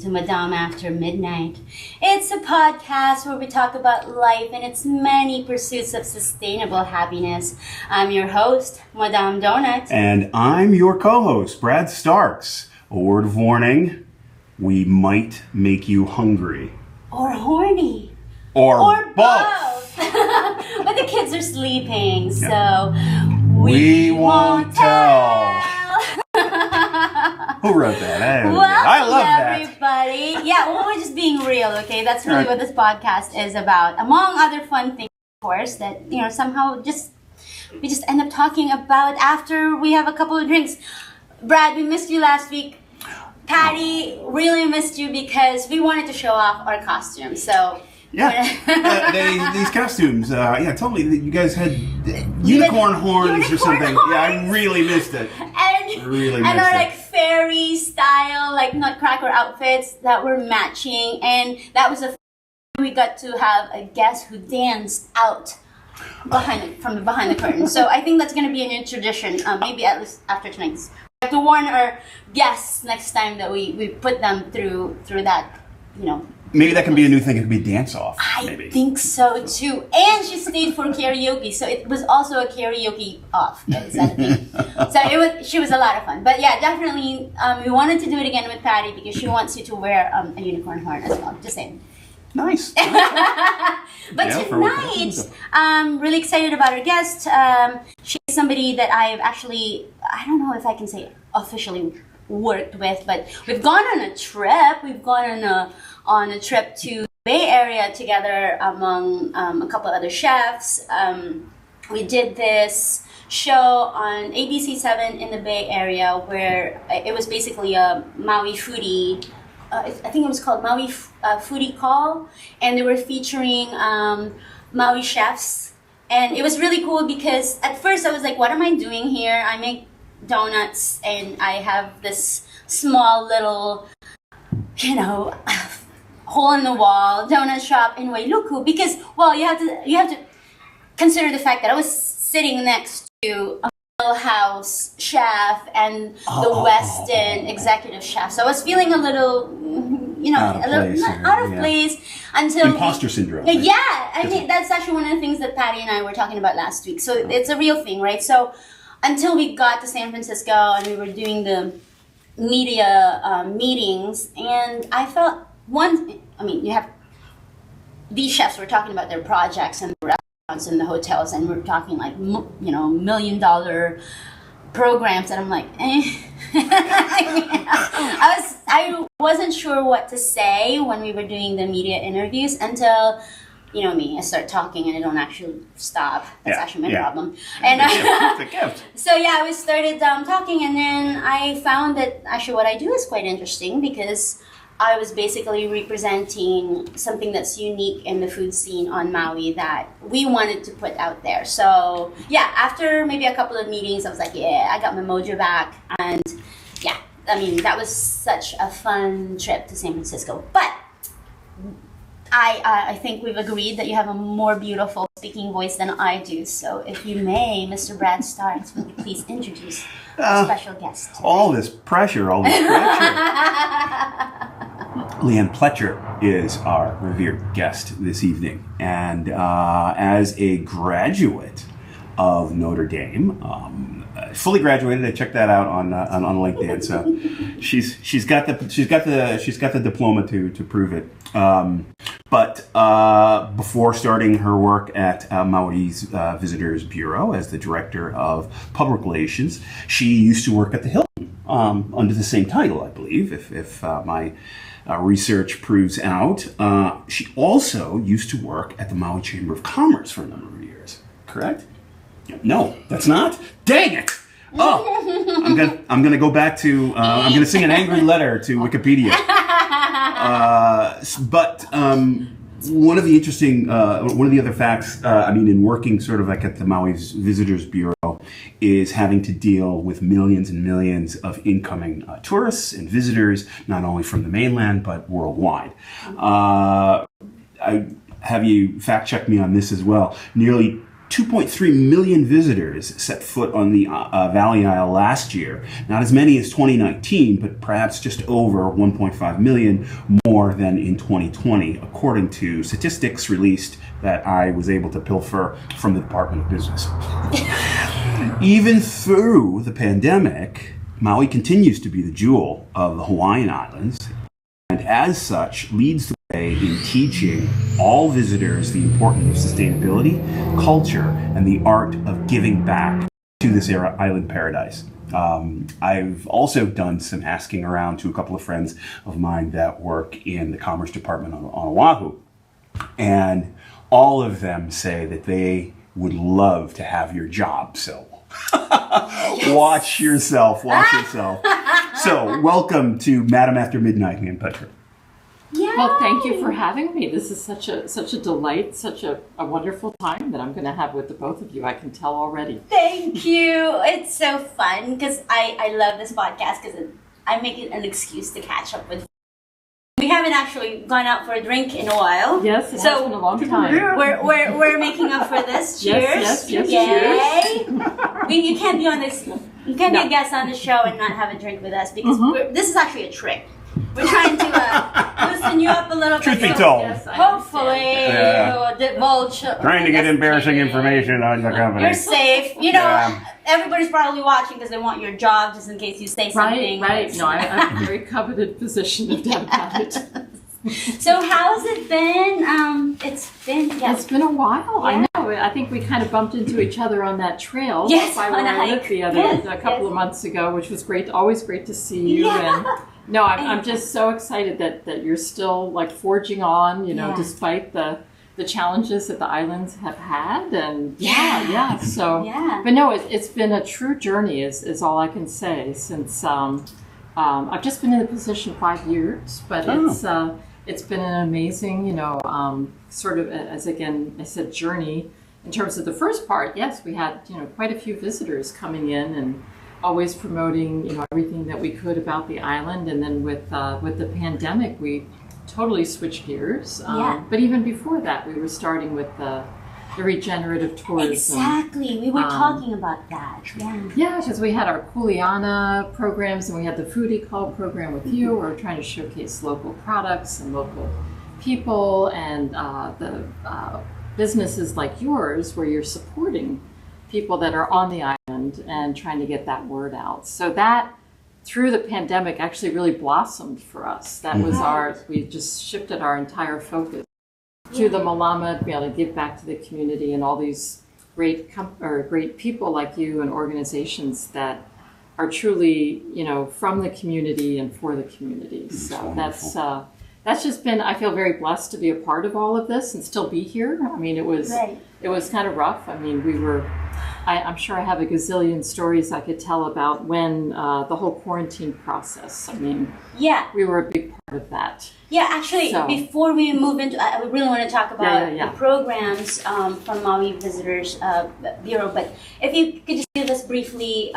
to Madame After Midnight. It's a podcast where we talk about life and its many pursuits of sustainable happiness. I'm your host, Madame Donut. And I'm your co-host, Brad Starks. A word of warning, we might make you hungry. Or horny. Or both. But the kids are sleeping, so we won't tell. Who wrote that? Welcome, I love that. Everybody. Yeah, well, we're just being real, okay? That's really what this podcast is about. Among other fun things, of course, that, somehow we just end up talking about after we have a couple of drinks. Brad, we missed you last week. Patty really missed you because we wanted to show off our costumes, so... Yeah, these costumes. Tell me that you guys had unicorn horns or something. Horns. Yeah, I really missed it. And our like fairy style, like nutcracker outfits that were matching, and that was we got to have a guest who danced out from behind the curtain. So I think that's going to be a new tradition. Maybe at least after tonight's. We have to warn our guests next time that we put them through that, Maybe that can be a new thing. It could be dance-off. I think so, too. And she stayed for karaoke, so it was also a karaoke off. Is that a thing? So she was a lot of fun. But yeah, definitely, we wanted to do it again with Patty because she wants you to wear a unicorn horn as well. Just saying. Nice. But tonight, I'm really excited about our guest. She's somebody that I've actually, I don't know if I can say officially worked with, but we've gone on a trip. We've gone on a trip to the Bay Area together among a couple other chefs. We did this show on ABC7 in the Bay Area where it was basically a Maui foodie. I think it was called Maui Foodie Call, and they were featuring Maui chefs. And it was really cool because at first I was like, what am I doing here? I make donuts and I have this small little, hole in the wall donut shop in Wailuku because, well, you have to consider the fact that I was sitting next to a House chef and the Westin executive chef, so I was feeling a little, out of place until imposter syndrome. Yeah, I mean that's actually one of the things that Patty and I were talking about last week. So it's a real thing, right? So until we got to San Francisco and we were doing the media meetings, and I felt you have these chefs were talking about their projects and the restaurants and the hotels, and we're talking like $1 million programs, and I'm like, I wasn't sure what to say when we were doing the media interviews until. Me, I start talking and I don't actually stop. That's actually my problem. And it's a gift. So we started talking, and then I found that actually what I do is quite interesting because I was basically representing something that's unique in the food scene on Maui that we wanted to put out there. So after maybe a couple of meetings, I was like, I got my mojo back, and that was such a fun trip to San Francisco. But I think we've agreed that you have a more beautiful speaking voice than I do. So if you may, Mr. Brad Starks, will you please introduce our special guest? All this pressure. Leanne Pletcher is our revered guest this evening. And as a graduate of Notre Dame, fully graduated. I checked that out on LinkedIn. So she's got the diploma to prove it. But before starting her work at Maui's Visitors Bureau as the director of public relations, she used to work at the Hilton under the same title, I believe, if my research proves out. She also used to work at the Maui Chamber of Commerce for a number of years. Correct? No, that's not. Dang it! Oh, I'm gonna go back to. I'm gonna sing an angry letter to Wikipedia. But one of the other facts, in working sort of like at the Maui's Visitors Bureau, is having to deal with millions and millions of incoming tourists and visitors, not only from the mainland but worldwide. I have you fact check me on this as well. Nearly 2.3 million visitors set foot on the Valley Isle last year. Not as many as 2019, but perhaps just over 1.5 million more than in 2020, according to statistics released that I was able to pilfer from the Department of Business. Even through the pandemic, Maui continues to be the jewel of the Hawaiian Islands, and as such leads the way in teaching all visitors the importance of sustainability, culture, and the art of giving back to this island paradise. I've also done some asking around to a couple of friends of mine that work in the Commerce Department on Oahu, and all of them say that they would love to have your job, so watch yourself. So, welcome to Madam After Midnight, Leanne Pletcher. Well, thank you for having me. This is such a delight, such a wonderful time that I'm going to have with the both of you. I can tell already. Thank you. It's so fun because I love this podcast because I make it an excuse to catch up with. We haven't actually gone out for a drink in a while. Yes, it has been a long time. We're making up for this. Cheers! Yes, Yay! You can't be on this. You can't be a guest on the show and not have a drink with us because this is actually a trick. We're trying to loosen you up a little bit. Truth be told. Yes, Hopefully, you'll divulge. Trying to get embarrassing information on the company. You're safe. Everybody's probably watching because they want your job just in case you say something. Right. No, I'm a very coveted position, no doubt about it. So how's it been? It's been a while. Yeah. I know. I think we kind of bumped into each other on that trail. Yes, by on a where hike. a couple of months ago, which was great. Always great to see you. Yeah. And no, I'm just so excited that you're still like forging on, despite the challenges that the islands have had. And so, but no, it's been a true journey is all I can say since I've just been in the position 5 years, but it's been an amazing, sort of, as again I said, journey. In terms of the first part, yes, we had, quite a few visitors coming in and always promoting, everything that we could about the island. And then with the pandemic, we totally switched gears. But even before that, we were starting with the regenerative tourism. Exactly. We were talking about that. Yeah, because we had our Kuleana programs and we had the Foodie Call program with you. We were trying to showcase local products and local people and the businesses like yours where you're supporting people that are on the island and trying to get that word out. So that, through the pandemic, actually really blossomed for us. That was we just shifted our entire focus to the Malama, to be able to give back to the community and all these great people like you and organizations that are truly, from the community and for the community. So that's just been, I feel very blessed to be a part of all of this and still be here. I mean, it was kind of rough. I mean, I'm sure I have a gazillion stories I could tell about when the whole quarantine process. I mean, we were a big part of that. Yeah, actually, before we move into, I really want to talk about the programs from Maui Visitors Bureau. But if you could just give us briefly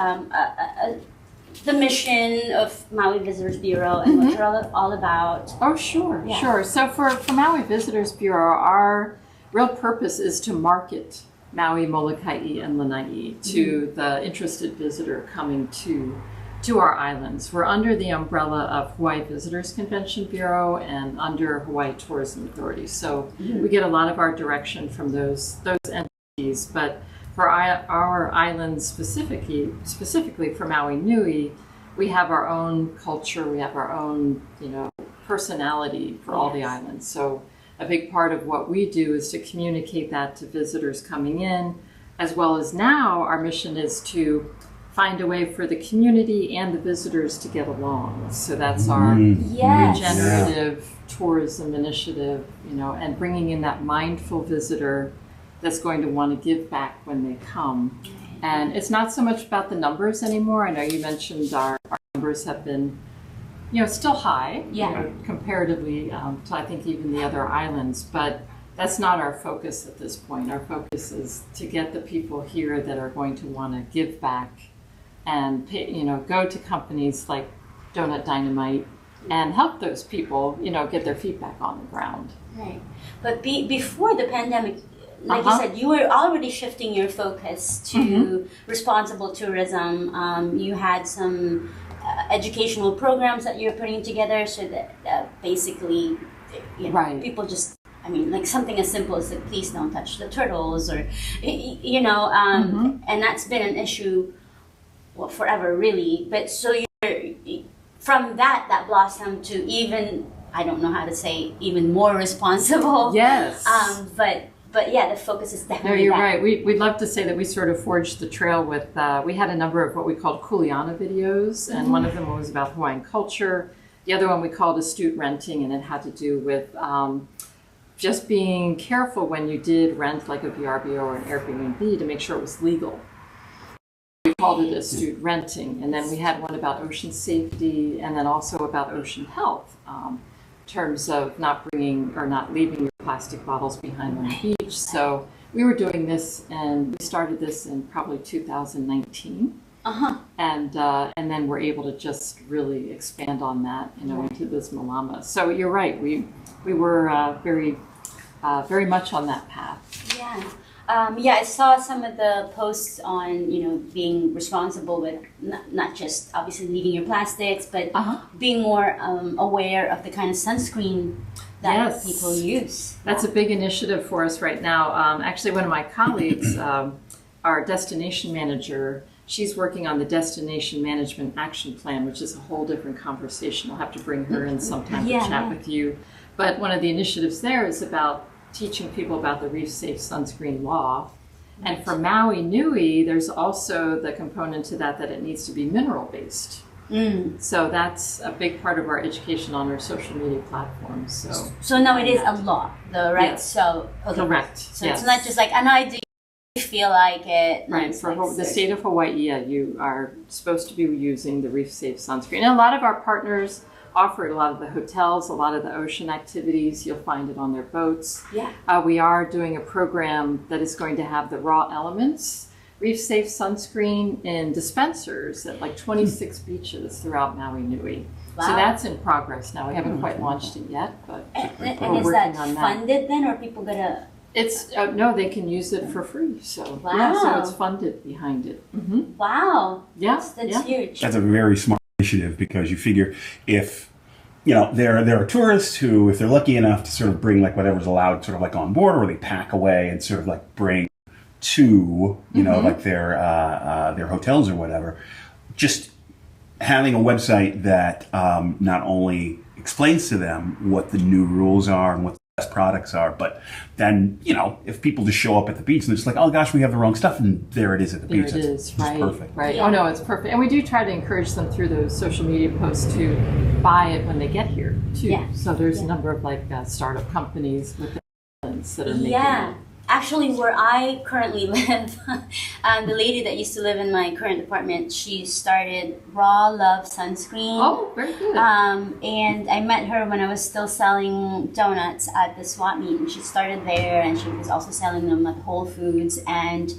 the mission of Maui Visitors Bureau and what you're all about. Oh, sure. So for Maui Visitors Bureau, our real purpose is to market Maui, Molokai, and Lanai to the interested visitor coming to our islands. We're under the umbrella of Hawaii Visitors Convention Bureau and under Hawaii Tourism Authority. So we get a lot of our direction from those entities. But for our islands specifically for Maui Nui, we have our own culture, we have our own, personality for all the islands. So a big part of what we do is to communicate that to visitors coming in, as well as now our mission is to find a way for the community and the visitors to get along. So that's our regenerative tourism initiative, and bringing in that mindful visitor that's going to want to give back when they come. And it's not so much about the numbers anymore. I know you mentioned our numbers have been, still high, comparatively to I think even the other islands, but that's not our focus at this point. Our focus is to get the people here that are going to want to give back and go to companies like Donut Dynamite and help those people, get their feet back on the ground. Right. But before the pandemic, like you said, you were already shifting your focus to responsible tourism. You had some educational programs that you're putting together so that basically, people just, I mean, like something as simple as like, please don't touch the turtles, or, and that's been an issue, well, forever, really. But so you're, from that blossomed to even, I don't know how to say, even more responsible. Yes. But yeah, the focus is definitely. No, you're right. We'd love to say that we sort of forged the trail with. We had a number of what we called Kuleana videos, and one of them was about Hawaiian culture. The other one we called astute renting, and it had to do with just being careful when you did rent like a VRBO or an Airbnb to make sure it was legal. We called it astute renting, and then we had one about ocean safety, and then also about ocean health. In terms of not bringing or not leaving your plastic bottles behind on the beach. So we were doing this, and we started this in probably 2019. And then we're able to just really expand on that, into this Malama. So you're right. We were very much on that path. Yeah. I saw some of the posts on, being responsible with not just obviously leaving your plastics, but being more aware of the kind of sunscreen that people use. That's a big initiative for us right now. Actually, one of my colleagues, our destination manager, she's working on the Destination Management Action Plan, which is a whole different conversation. I'll have to bring her in sometime to chat with you. But one of the initiatives there is about teaching people about the reef safe sunscreen law. And for Maui Nui, there's also the component to that it needs to be mineral based. So that's a big part of our education on our social media platforms. So now it is a law, though, right? Yes. So correct. So it's not just like an idea. You feel like it. Right. For the state of Hawaii, you are supposed to be using the reef safe sunscreen. And a lot of our partners offer it. A lot of the hotels, a lot of the ocean activities, you'll find it on their boats. Yeah. We are doing a program that is going to have the raw elements, reef safe sunscreen in dispensers at like 26 beaches throughout Maui Nui. Wow. So that's in progress now. We haven't quite launched it yet, but and we're is working that on that. funded then, or people gonna? It's no, they can use it for free. So wow. So it's funded behind it. Wow. Yes, that's huge. That's a very smart initiative, because you figure if there are tourists who, if they're lucky enough to sort of bring like whatever's allowed sort of like on board, or they pack away and sort of like bring to like their hotels or whatever, just having a website that not only explains to them what the new rules are and what best products are, but then if people just show up at the beach and they're just like, oh gosh, we have the wrong stuff, and there it is at the beach. There it is, It's right? perfect. Right. Yeah. Oh no, it's perfect, and we do try to encourage them through those social media posts to buy it when they get here too. Yeah. So there's a number of like startup companies with that are making it. Actually, where I currently live, the lady that used to live in my current apartment, she started Raw Love Sunscreen. Oh, very good. And I met her when I was still selling donuts at the swap meet, and she started there, and she was also selling them at Whole Foods. And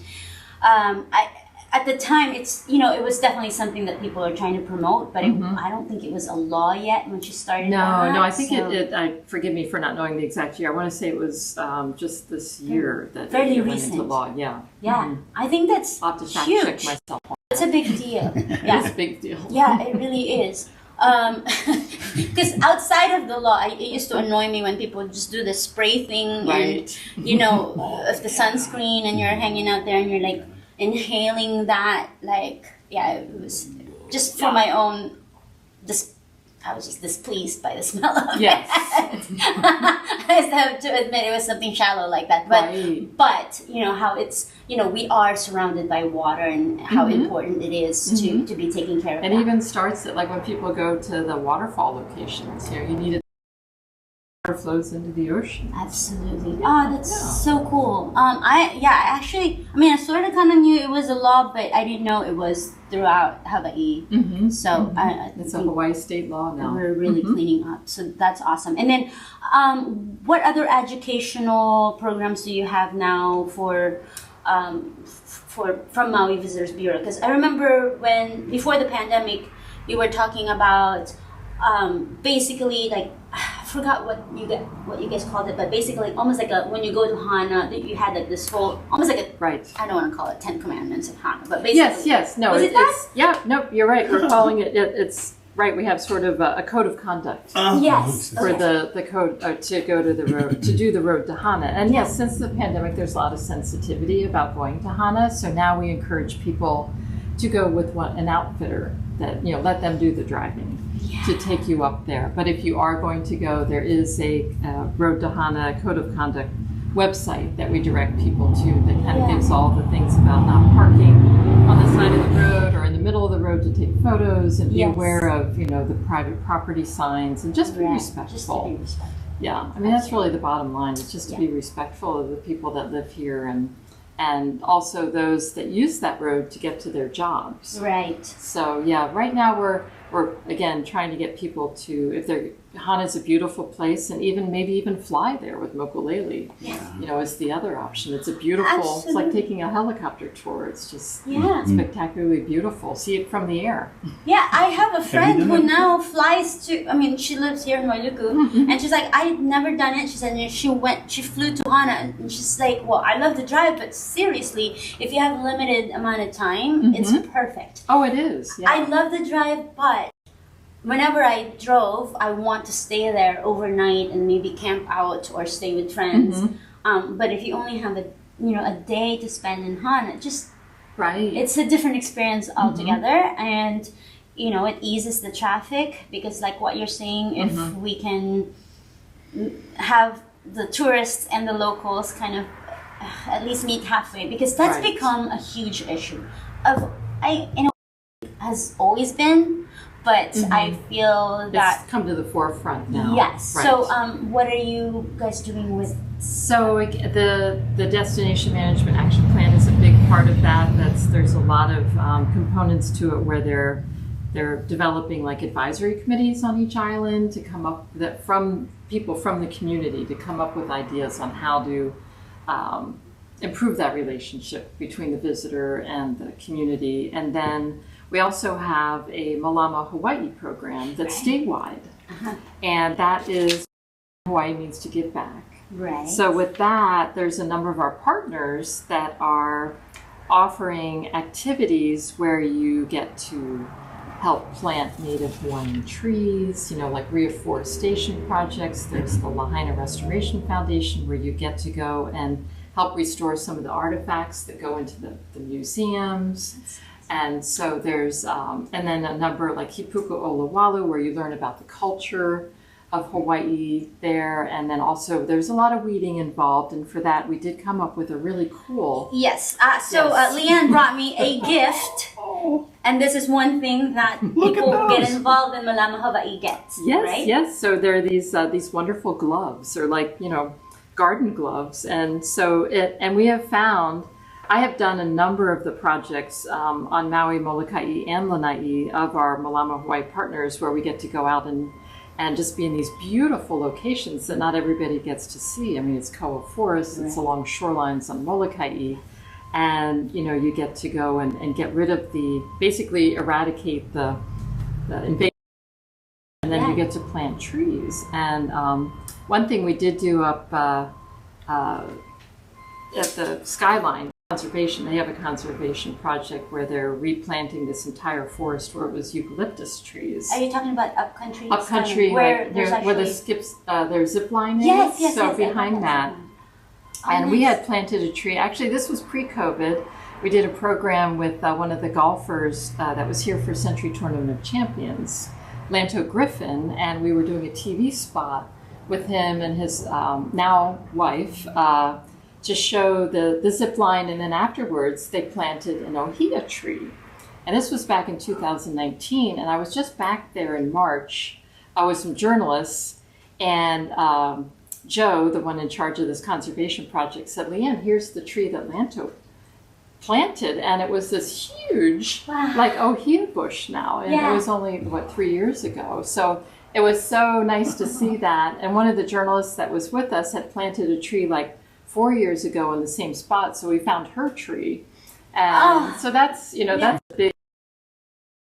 at the time, it was definitely something that people are trying to promote, but I don't think it was a law yet when she started. No, I think it. Forgive me for not knowing the exact year. I want to say it was just this year that fairly it went recent into law. Yeah. Yeah, I think that's I'll have to fact huge. check myself. It's a big deal. Yeah, It's a big deal. yeah, it really is. Because outside of the law, it used to annoy me when people just do the spray thing, Right. and of the sunscreen, and you're hanging out there and you're like inhaling that, it was just for my own. I was just displeased by the smell of Yes. it. I just have to admit it was something shallow like that. But how it's we are surrounded by water, and how important it is to be taking care of. And that. even starts at like when people go to the waterfall locations. You need it. Water flows into the ocean. Absolutely. Oh, that's so cool. I sort of kind of knew it was a law, but I didn't know it was throughout Hawaii. So It's a Hawaii state law now. we're really cleaning up. So that's awesome. And then, what other educational programs do you have now from Maui Visitors Bureau? Because I remember before the pandemic, you were talking about basically like forgot what you guys called it, but basically almost like when you go to Hana, that you had like this whole almost like a Right. I don't want to call it 10 Commandments of Hana, but basically Yes. No, was it that? You're right. We're calling it's right. We have sort of a code of conduct Yes. for Okay. the code to go to the road to do the road to Hana. And yes, since the pandemic, there's a lot of sensitivity about going to Hana. So now we encourage people to go with an outfitter that let them do the driving. To take you up there. But if you are going to go, there is a Road to Hana Code of Conduct website that we direct people to that kind of gives all the things about not parking on the side of the road or in the middle of the road to take photos and be aware of the private property signs and just be respectful. Just to be respectful. Yeah, I mean that's really the bottom line. It's just to be respectful of the people that live here and also those that use that road to get to their jobs. Right. So yeah, right now we're again trying to get people to, if they're, Hana's a beautiful place, and maybe even fly there with mokulele. Is the other option. It's a beautiful. Absolutely. It's like taking a helicopter tour. It's just spectacularly beautiful. See it from the air. Yeah, I have a friend done who that now flies to. I mean, she lives here in Wailuku, and she's like, I've never done it. She said she flew to Hana, and she's like, well, I love to drive, but seriously, if you have a limited amount of time, it's perfect. Oh, it is. Yeah. I love the drive, but whenever I drove, I want to stay there overnight and maybe camp out or stay with friends. But if you only have a day to spend in Hana, it's a different experience altogether, and it eases the traffic because, like what you're saying, if we can have the tourists and the locals kind of at least meet halfway, because that's become a huge issue. Has always been. But I feel that it's come to the forefront now. Yes. Right. So, what are you guys doing with? So the destination management action plan is a big part of that. There's a lot of components to it where they're developing like advisory committees on each island to come up from people from the community to come up with ideas on how to improve that relationship between the visitor and the community, and then. We also have a Malama Hawaii program that's statewide, and that is Hawaii Means to Give Back. Right. So with that, there's a number of our partners that are offering activities where you get to help plant native Hawaiian trees, like reforestation projects. There's the Lahaina Restoration Foundation where you get to go and help restore some of the artifacts that go into the museums. And so there's, and then a number like Hipuku Olawalu, where you learn about the culture of Hawaii there. And then also there's a lot of weeding involved. And for that, we did come up with a really cool. Yes. Leanne brought me a gift. And this is one thing that people who get involved in Malama Hawaii gets. Yes, right? yes. So there are these wonderful gloves, or like, garden gloves. And so and we have found, I have done a number of the projects on Maui, Molokai, and Lanai of our Malama Hawaii partners where we get to go out and just be in these beautiful locations that not everybody gets to see. I mean, it's Koa Forest, it's along shorelines on Molokai, and you get to go and get rid of basically eradicate the invasion, and then you get to plant trees. And one thing we did do up at the Skyline Conservation, they have a conservation project where they're replanting this entire forest where it was eucalyptus trees. Are you talking about upcountry? Upcountry, where where the skips, there's zip lining. Yes. So behind that. And we had planted a tree. Actually, this was pre-COVID. We did a program with one of the golfers that was here for Century Tournament of Champions, Lanto Griffin, and we were doing a TV spot with him and his now wife to show the zip line, and then afterwards they planted an ohia tree. And this was back in 2019, and I was just back there in March. I was some journalists, and Joe, the one in charge of this conservation project, said, Leanne, here's the tree that Lanto planted, and it was this huge, like ohia bush now, and it was only, 3 years ago. So it was so nice to see that. And one of the journalists that was with us had planted a tree like 4 years ago in the same spot, so we found her tree. And so that's, that's a big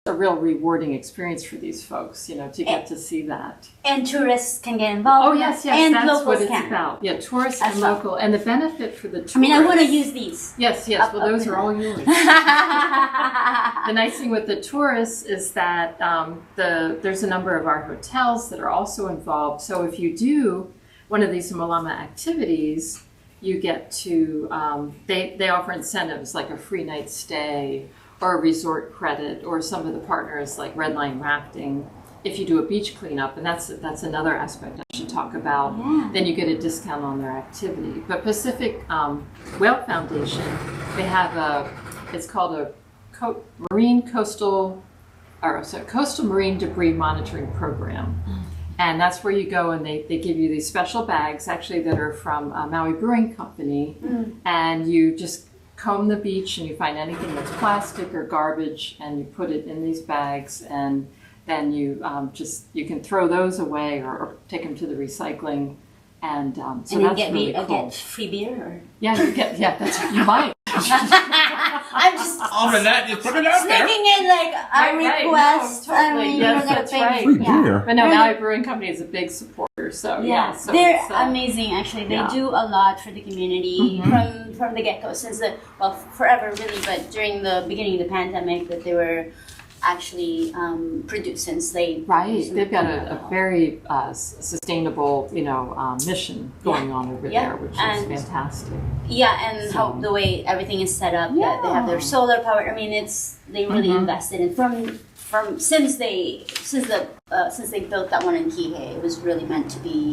a real rewarding experience for these folks, to get to see that. And tourists can get involved. Oh, yes, and that's locals what it's can. about. Yeah, tourists and well. local. And the benefit for the tourists. I mean, I want to use these. Yes, well, those are all yours. The nice thing with the tourists is that there's a number of our hotels that are also involved. So if you do one of these Malama activities, you get to, they offer incentives like a free night stay or a resort credit, or some of the partners like Red Line Rafting. If you do a beach cleanup, and that's another aspect I should talk about, then you get a discount on their activity. But Pacific Whale Foundation, they have it's called a coastal marine debris monitoring program. And that's where you go, and they give you these special bags, actually, that are from Maui Brewing Company. And you just comb the beach and you find anything that's plastic or garbage and you put it in these bags, and then you can throw those away or take them to the recycling. And so and that's get really cool. get free beer? Or? You might. I'm just Just put it out there. sneaking in like a request. No, totally. I mean, Yes, you're that's pay right. Free me. beer. But no, Maui Brewing Company is a big supporter, so so they're it's, amazing. Actually, they do a lot for the community from the get go. Since forever really, but during the beginning of the pandemic, that they were actually produced since they they've got a very sustainable mission going on over there, which is fantastic. And how the way everything is set up, that they have their solar power. I mean, they really invested in from since they built that one in Kihei. It was really meant to be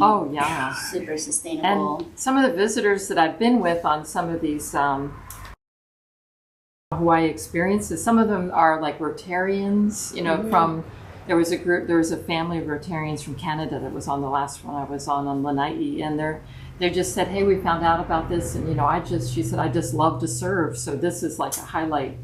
super sustainable. And some of the visitors that I've been with on some of these Hawaii experiences, some of them are like Rotarians, there was a family of Rotarians from Canada that was on the last one I was on Lanai, and they just said, hey, we found out about this, and she said, I just love to serve, so this is like a highlight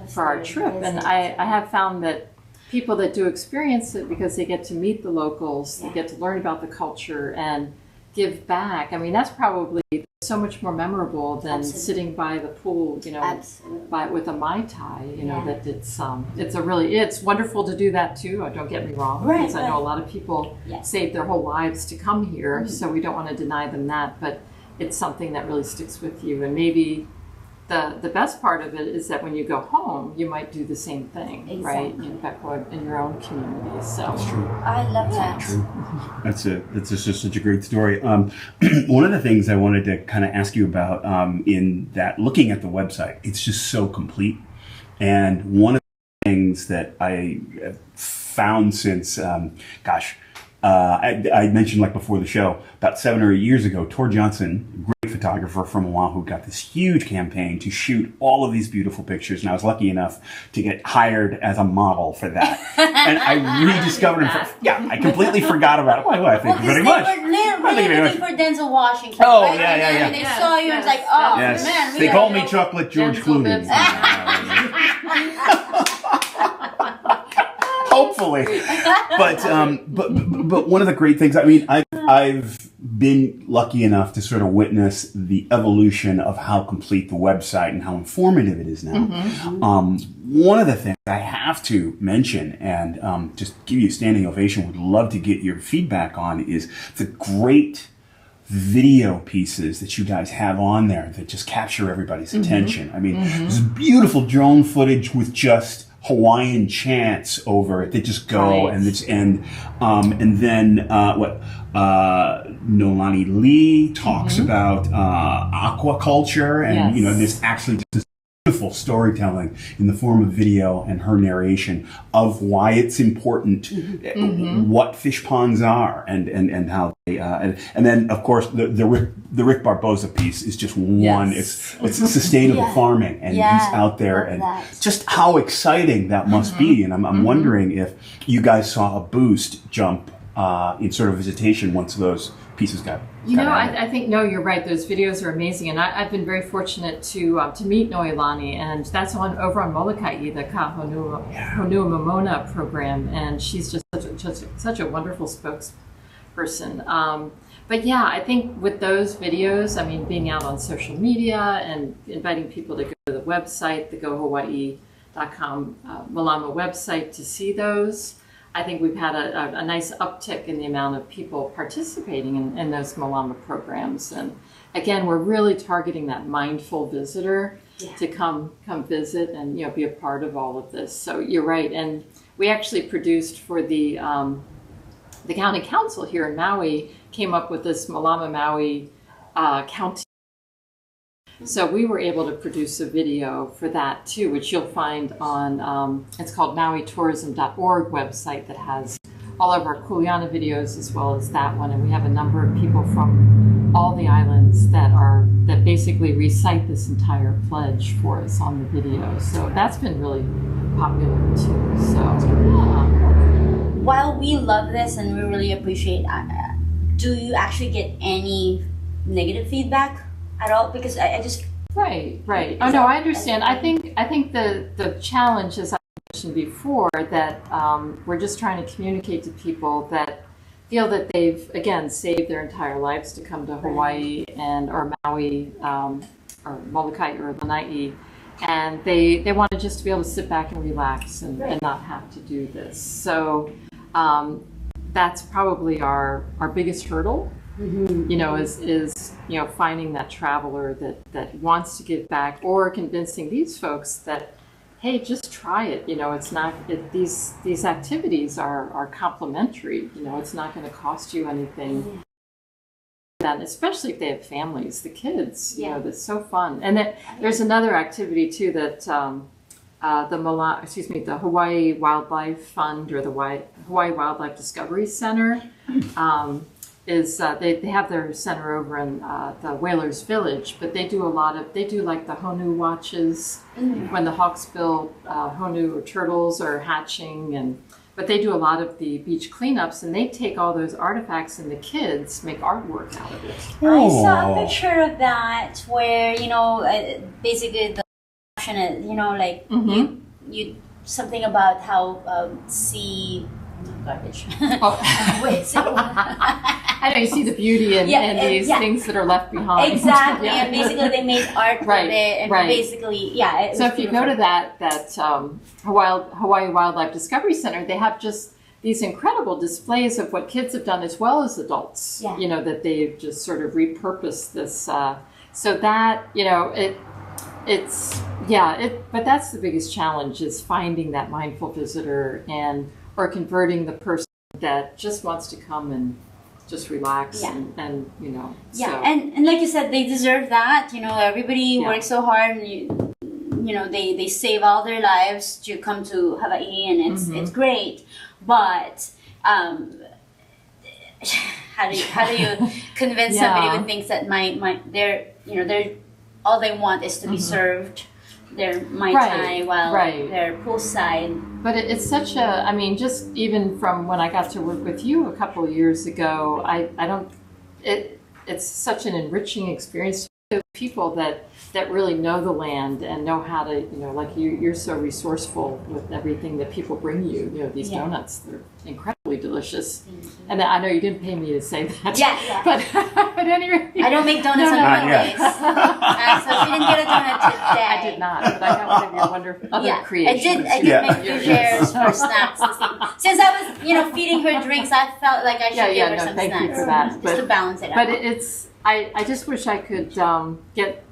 for our trip. And I have found that people that do experience it, because they get to meet the locals, they get to learn about the culture and give back. I mean, that's probably so much more memorable than sitting by the pool, with a Mai Tai, that it's wonderful to do that too. Don't get me wrong, because I know a lot of people save their whole lives to come here, so we don't want to deny them that, but it's something that really sticks with you. And maybe the best part of it is that when you go home, you might do the same thing, right? Back in your own community. So That's true. I love that. True. That's just such a great story. One of the things I wanted to kind of ask you about in that, looking at the website, it's just so complete. And one of the things that I found since, I mentioned like before the show, about 7 or 8 years ago, Tor Johnson, great photographer from Oahu, got this huge campaign to shoot all of these beautiful pictures, and I was lucky enough to get hired as a model for that. And I rediscovered him. I completely forgot about it. Well, thank you very much. They were looking for Denzel Washington. Oh, right? yeah. They saw you and it's like, oh, man. They call me Chocolate George Clooney. Hopefully, but one of the great things, I mean, I've been lucky enough to sort of witness the evolution of how complete the website and how informative it is now. One of the things I have to mention and just give you a standing ovation, would love to get your feedback on, is the great video pieces that you guys have on there that just capture everybody's attention. I mean, there's beautiful drone footage with just Hawaiian chants over it that just go and then Nolani Lee talks about aquaculture and this actually just this beautiful storytelling in the form of video and her narration of why it's important, what fish ponds are, and how they and then of course the Rick Barboza piece is just one. It's sustainable farming, and he's out there, and just how exciting that must be. And I'm wondering if you guys saw a boost jump in sort of visitation once those pieces got. I think you're right. Those videos are amazing, and I've been very fortunate to meet Noelani, and that's over on Molokai, the Ka Honua Momona program, and she's just such a wonderful spokesperson. But I think with those videos, being out on social media and inviting people to go to the website, the Malama website to see those. I think we've had a nice uptick in the amount of people participating in those Malama programs. And again, we're really targeting that mindful visitor to come visit and be a part of all of this. So you're right. And we actually produced for the county council here in Maui, came up with this Malama Maui county. So we were able to produce a video for that too, which you'll find on, it's called MauiTourism.org website that has all of our Kuleana videos as well as that one. And we have a number of people from all the islands that basically recite this entire pledge for us on the video. So that's been really popular too. So while we love this and we really appreciate, do you actually get any negative feedback at all? Because I just right. Oh no, I understand. I think the challenge, as I mentioned before, that we're just trying to communicate to people that feel that they've again saved their entire lives to come to Hawaii or Maui or Molokai or Lanai, and they want to just be able to sit back and relax and not have to do this. So that's probably our biggest hurdle. Is finding that traveler that wants to give back, or convincing these folks that, hey, just try it. It's not these activities are complimentary. It's not going to cost you anything. And especially if they have families, the kids, that's so fun. And then there's another activity too that the Hawaii Wildlife Fund or the Hawaii Wildlife Discovery Center they have their center over in the Whalers Village, but they do like the Honu watches when the hawksbill Honu or turtles are hatching, but they do a lot of the beach cleanups, and they take all those artifacts and the kids make artwork out of it. I saw a picture of that where basically the option is you something about how sea garbage. Wait, so I know you see the beauty in these things that are left behind. Exactly, and basically they made art with it, and basically, so if you go to that Hawaii Wildlife Discovery Center, they have just these incredible displays of what kids have done as well as adults. That they've just sort of repurposed this. So that but that's the biggest challenge, is finding that mindful visitor or converting the person that just wants to come and just relax and so. and like you said, they deserve that. Everybody works so hard, and they save all their lives to come to Hawaii, and it's great. But how do you convince somebody who thinks that they're all they want is to be served their Mai Tai while they're poolside. But it's such just even from when I got to work with you a couple of years ago, it's such an enriching experience to people that really know the land and know how to, like you're so resourceful with everything that people bring you, these donuts, they're incredibly delicious. And I know you didn't pay me to say that. But anyway. I don't make donuts on Mondays. So she didn't get a donut today. I did not, but I got one of your wonderful other creations. I did make few shares for snacks. Since I was, feeding her drinks, I felt like I should give her some thank snacks. You for that. Just to balance it out. But I just wish I could get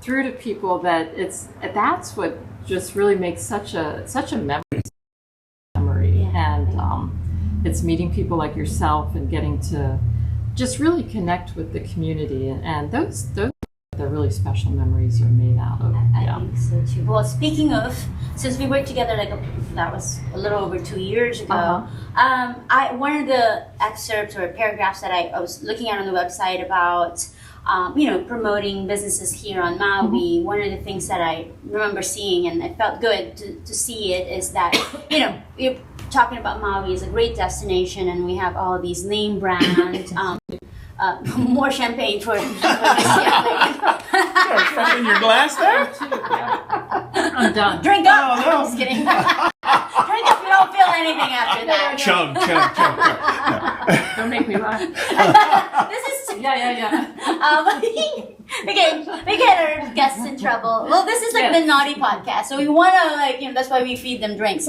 through to people that that's what just really makes such a memory. And it's meeting people like yourself and getting to just really connect with the community, and those are the really special memories you're made out of. I think so too. Well, speaking of, since we worked together that was a little over 2 years ago, one of the excerpts or paragraphs that I was looking at on the website about promoting businesses here on Maui, one of the things that I remember seeing, and it felt good to see it, is that, you're talking about Maui is a great destination, and we have all these name brands, more champagne for this Something in your glass there? I'm done. Drink up! Oh, no. I'm just kidding. Drink up, you don't feel anything after that. Chug. Don't make me laugh. This is Yeah. we get our guests in trouble. Well, this is like the naughty podcast, so we want to that's why we feed them drinks.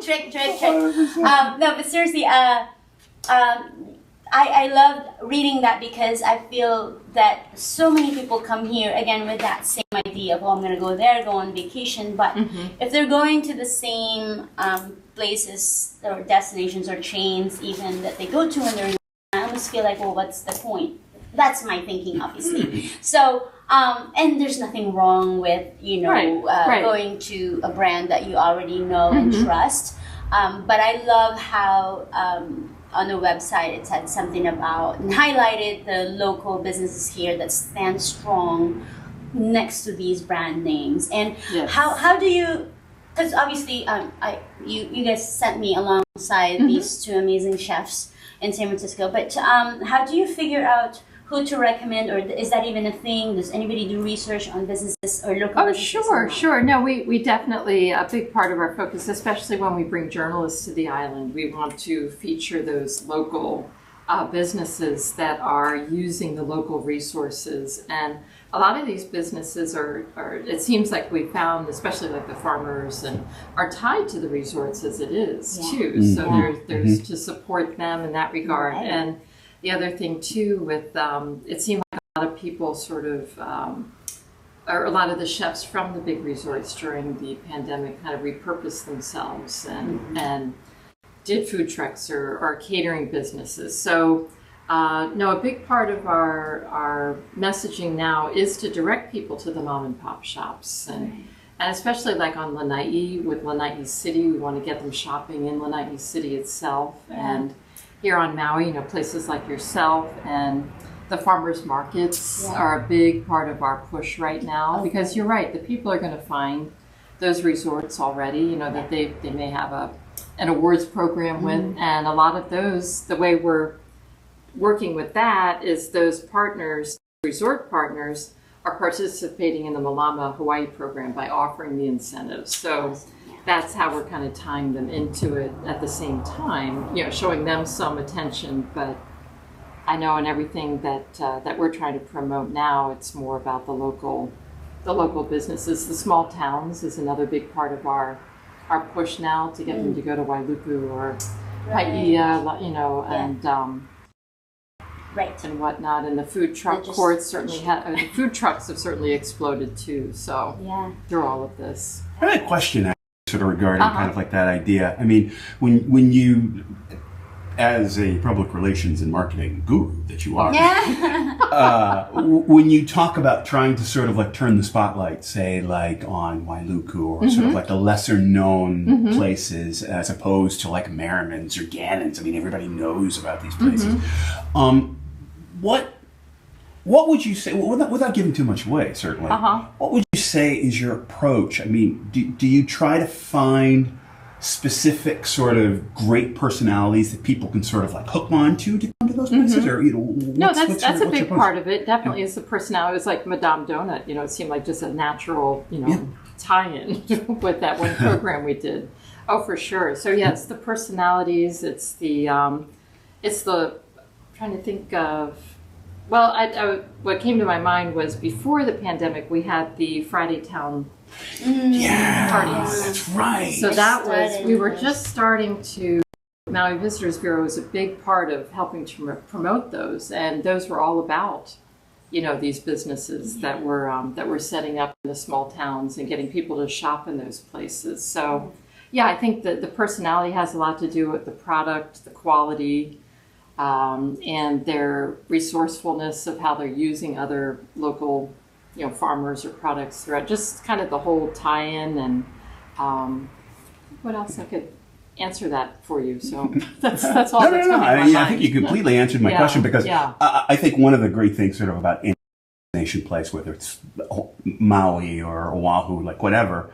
trick. No, but seriously, I loved reading that because I feel that so many people come here again with that same idea of, I'm going to go there, go on vacation. But if they're going to the same places or destinations or chains even that they go to when they're, I almost feel like, well, what's the point? That's my thinking, obviously. So, and there's nothing wrong with, going to a brand that you already know and trust. But I love how on the website it said something about and highlighted the local businesses here that stand strong next to these brand names. And how do you, because obviously you guys sent me alongside these two amazing chefs in San Francisco, but how do you figure out who to recommend, or is that even a thing? Does anybody do research on businesses or local businesses? Sure. No, we definitely, a big part of our focus, especially when we bring journalists to the island, we want to feature those local businesses that are using the local resources. And a lot of these businesses are it seems like we found, especially like the farmers, and are tied to the resorts as it is too. So there's to support them in that regard. Right. And the other thing too with, it seemed like a lot of people sort of, or a lot of the chefs from the big resorts during the pandemic kind of repurposed themselves and did food trucks or catering businesses. So, a big part of our messaging now is to direct people to the mom and pop shops. And especially like on Lanai, with Lanai City, we want to get them shopping in Lanai City itself. And here on Maui, places like yourself and the farmers markets are a big part of our push right now, because you're right, the people are going to find those resorts already, that they may have an awards program with, and a lot of those, the way we're working with that is those partners, resort partners, are participating in the Malama Hawaii program by offering the incentives. So that's how we're kind of tying them into it at the same time, showing them some attention. But I know in everything that we're trying to promote now, it's more about the local businesses. The small towns is another big part of our push now, to get them to go to Wailuku or Paia, and whatnot. And the food truck courts certainly the food trucks have certainly exploded too. So through all of this, I had a question sort of regarding kind of like that idea. I mean, when you, as a public relations and marketing guru that you are, when you talk about trying to sort of like turn the spotlight, say like on Wailuku or sort of like the lesser known places, as opposed to like Merriman's or Gannon's. I mean, everybody knows about these places. What would you say, without giving too much away, certainly, what would you say is your approach? I mean, do you try to find specific sort of great personalities that people can sort of like hook on to come to those places? Or, no, that's a big part of it. Definitely is the personality. It was like Madame Donut, it seemed like just a natural, tie-in with that one program we did. Oh, for sure. So yeah, it's the personalities. It's the, trying to think of, well, what came to my mind was before the pandemic, we had the Friday Town parties. That's right. So that was, we were just starting to, Maui Visitors Bureau was a big part of helping to promote those. And those were all about, these businesses that were setting up in the small towns and getting people to shop in those places. So yeah, I think that the personality has a lot to do with the product, the quality, and their resourcefulness of how they're using other local, farmers or products throughout, just kind of the whole tie-in. And what else I could answer that for you. So that's all. that's coming to my mind. I think you completely answered my question, because I think one of the great things sort of about any nation place, whether it's Maui or Oahu, like whatever,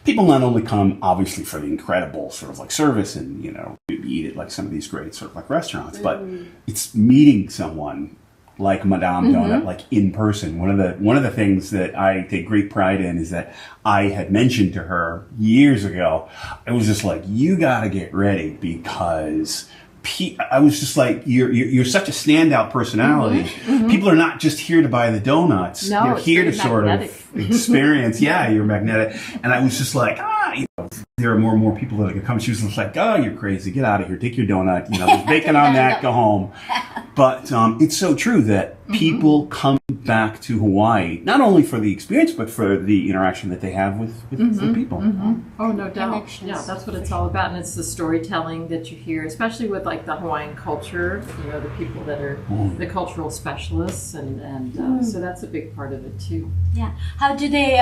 people not only come obviously for the incredible sort of like service and eat at like some of these great sort of like restaurants, but it's meeting someone like Madame Donut, like in person. One of the things that I take great pride in is that I had mentioned to her years ago, I was just like, you got to get ready, because I was just like, you're such a standout personality. People are not just here to buy the donuts. No, they're here to sort magnetic. of experience. Yeah, you're magnetic. And I was just like, there are more and more people that can come. She was just like, oh, you're crazy. Get out of here. Take your donut. There's bacon on that. Go home. But it's so true that people come back to Hawaii, not only for the experience, but for the interaction that they have with people. Oh, no doubt. Connections. Yeah, that's what it's all about. And it's the storytelling that you hear, especially with like the Hawaiian culture, the people that are the cultural specialists. And so that's a big part of it too. Yeah. How do they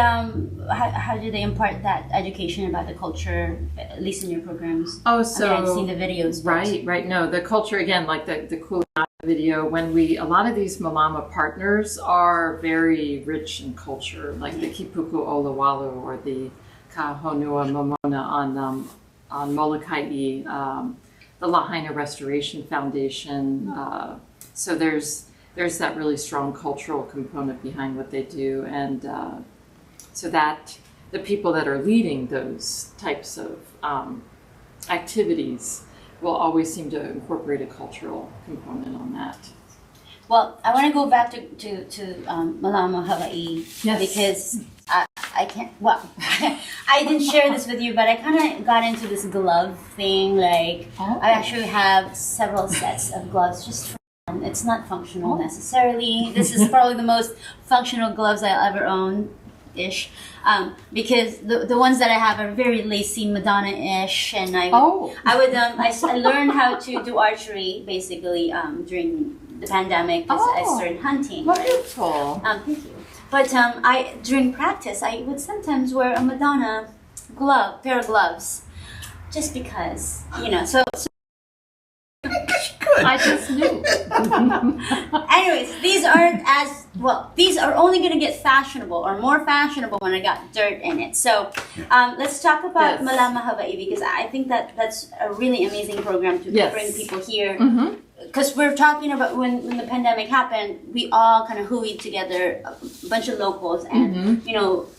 impart that education about the culture, at least in your programs? Oh, so I've seen the videos. Right. No, the culture again, like the cool video. When a lot of these Malama partners are very rich in culture, like the Kipuku Olawalu or the Kahonua Momona on Molokai, the Lahaina Restoration Foundation. So there's that really strong cultural component behind what they do, and so that the people that are leading those types of activities will always seem to incorporate a cultural component on that. Well, I want to go back to Malama Hawaii. Yes. Because I can't, well, I didn't share this with you, but I kind of got into this glove thing. Like, I actually have several sets of gloves just for fun. It's not functional necessarily. This is probably the most functional gloves I'll ever own. Ish, because the ones that I have are very lacy Madonna-ish, and I learned how to do archery basically during the pandemic because I started hunting. Wonderful. Thank you. But during practice I would sometimes wear a Madonna pair of gloves, just because So I just knew. Anyways, these aren't as well. These are only going to get fashionable or more fashionable when I got dirt in it. So let's talk about Malama Hawaii, because I think that's a really amazing program to bring people here. Because we're talking about when the pandemic happened, we all kind of hooeyed together, a bunch of locals, and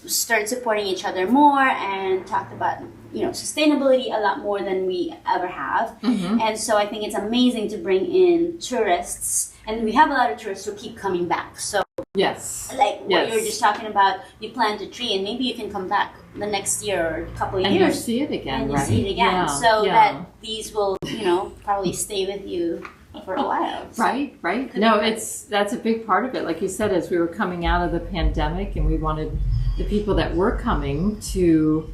started supporting each other more and talked about sustainability a lot more than we ever have. And so I think it's amazing to bring in tourists, and we have a lot of tourists who keep coming back. So like what you were just talking about, you plant a tree and maybe you can come back the next year or a couple of and years you see it again, and right? you see it again. Yeah, that these will probably stay with you for a while. So. Right. No, that's a big part of it. Like you said, as we were coming out of the pandemic, and we wanted the people that were coming to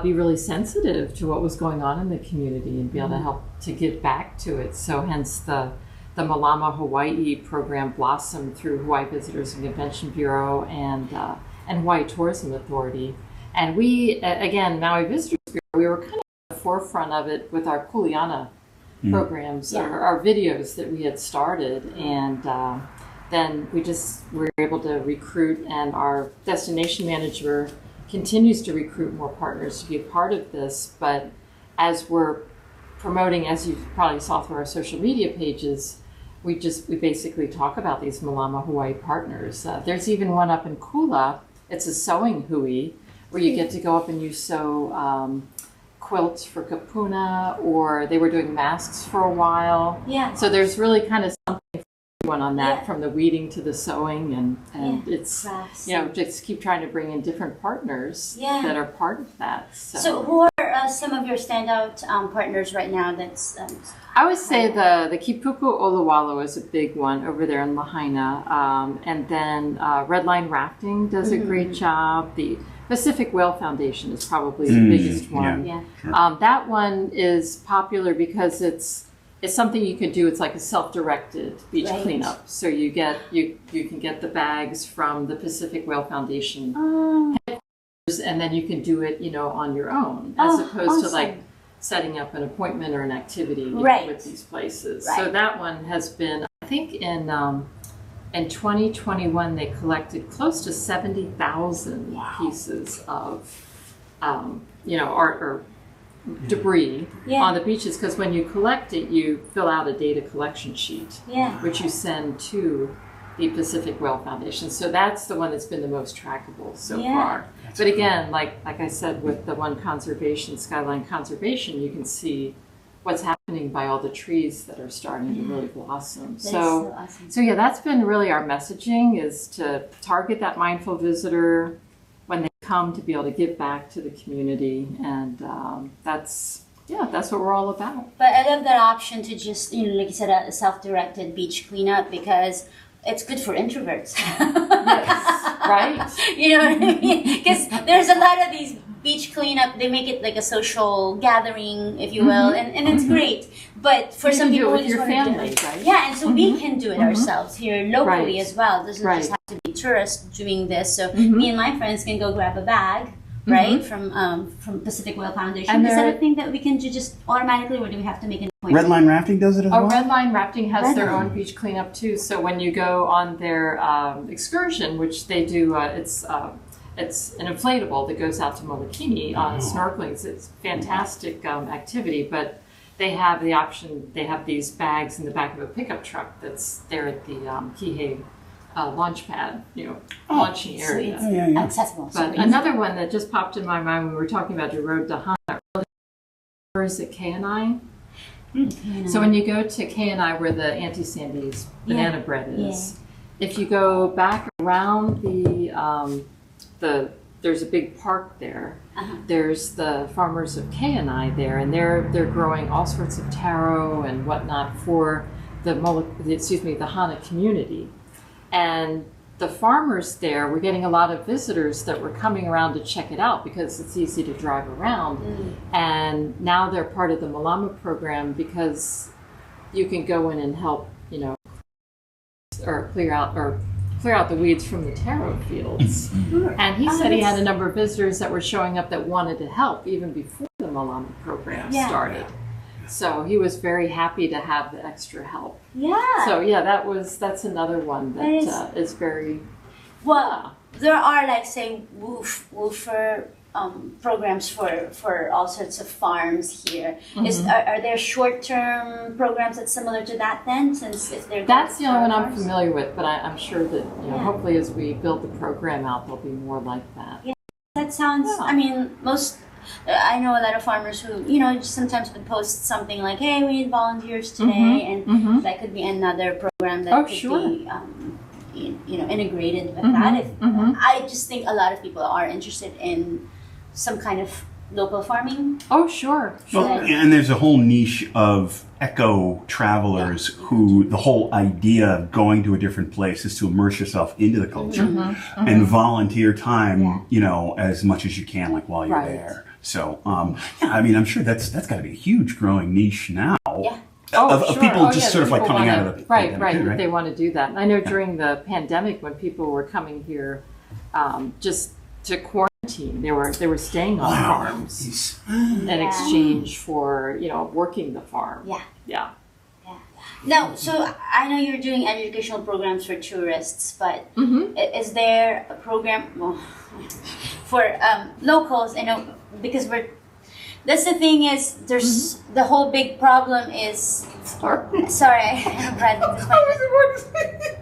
be really sensitive to what was going on in the community and be able to help to give back to it. So hence the Malama Hawaii program blossomed through Hawaii Visitors and Convention Bureau and Hawaii Tourism Authority. And we, again, Maui Visitors Bureau, we were kind of at the forefront of it with our Kuleana programs, our videos that we had started. And then we just were able to recruit, and our destination manager continues to recruit more partners to be a part of this. But as we're promoting, as you probably saw through our social media pages, we basically talk about these Malama Hawaii partners. There's even one up in Kula. It's a sewing hui where you get to go up and you sew quilts for kapuna, or they were doing masks for a while. Yeah. So there's really kind of something for everyone on that, from the weeding to the sewing, and it's just keep trying to bring in different partners that are part of that. So who are some of your standout partners right now? That's I would say the Kipuku Olawalu is a big one over there in Lahaina, and then Red Line Rafting does a great job. The Pacific Whale Foundation is probably the biggest one. Sure. That one is popular because it's something you can do. It's like a self-directed beach cleanup. So you can get the bags from the Pacific Whale Foundation headquarters, and then you can do it, on your own, as opposed to like setting up an appointment or an activity with these places. So that one has been, I think, in 2021, they collected close to 70,000 pieces of, art or debris on the beaches. Because when you collect it, you fill out a data collection sheet, which you send to the Pacific Whale Foundation. So that's the one that's been the most trackable so far. That's but again, like I said, with the one conservation, Skyline Conservation, you can see what's happening by all the trees that are starting to really blossom. That is so awesome. So yeah, that's been really our messaging, is to target that mindful visitor when they come, to be able to give back to the community, and that's what we're all about. But I love that option to just, like you said, a self-directed beach cleanup, because it's good for introverts. Yes, right? You know what I mean? Because there's a lot of these beach cleanup, they make it like a social gathering, if you will, and it's great. But for some people, with your family, right? Yeah, and so we can do it ourselves here locally Right. as well. It doesn't just have to be tourists doing this. So me and my friends can go grab a bag, right, from Pacific Whale Foundation. And Is that a thing that we can do just automatically, or do we have to make an appointment? Red Line Rafting does it as well? Red Line Rafting has Red their Line. own beach cleanup too. So when you go on their excursion, which they do, it's an inflatable that goes out to Molokini on snorkeling. It's fantastic activity, but they have the option. They have these bags in the back of a pickup truck that's there at the Kihei launch pad, launching So area. it's accessible. So But another one that just popped in my mind when we were talking about the road to Hana, or is it K&I? So when you go to K&I, where the Auntie Sandy's banana bread is, if you go back around there's a big park there. There's the farmers of K&I there, and they're growing all sorts of taro and whatnot for the Hana community. And the farmers there were getting a lot of visitors that were coming around to check it out because it's easy to drive around. And now they're part of the Malama program, because you can go in and help, or clear out the weeds from the taro fields. And he said he had a number of visitors that were showing up that wanted to help even before the Malama program started. So he was very happy to have the extra help. Yeah. So that's another one that is very well. There are, like, say, woofer programs for all sorts of farms here. Are there short-term programs that's similar to that then? Since if they're that's the only one I'm farms? familiar with, but I'm sure that hopefully as we build the program out, there'll be more like that. Yeah, that sounds. I mean, I know a lot of farmers who, sometimes would post something like, "Hey, we need volunteers today," and that could be another program that could be, integrated with that. I just think a lot of people are interested in some kind of local farming. Oh, sure. Well, and there's a whole niche of eco travelers who the whole idea of going to a different place is to immerse yourself into the culture and volunteer time, as much as you can, like while you're there. So, I mean, I'm sure that's got to be a huge growing niche now. Yeah. Of people just sort of like coming out of the pandemic, right. They want to do that. And I know during the pandemic, when people were coming here just to quarantine, they were staying on farms in exchange for working the farm. Yeah. Now, so I know you're doing educational programs for tourists, but is there a program for locals? Because that's the thing is, there's the whole big problem is. Sorry, I'm Brad.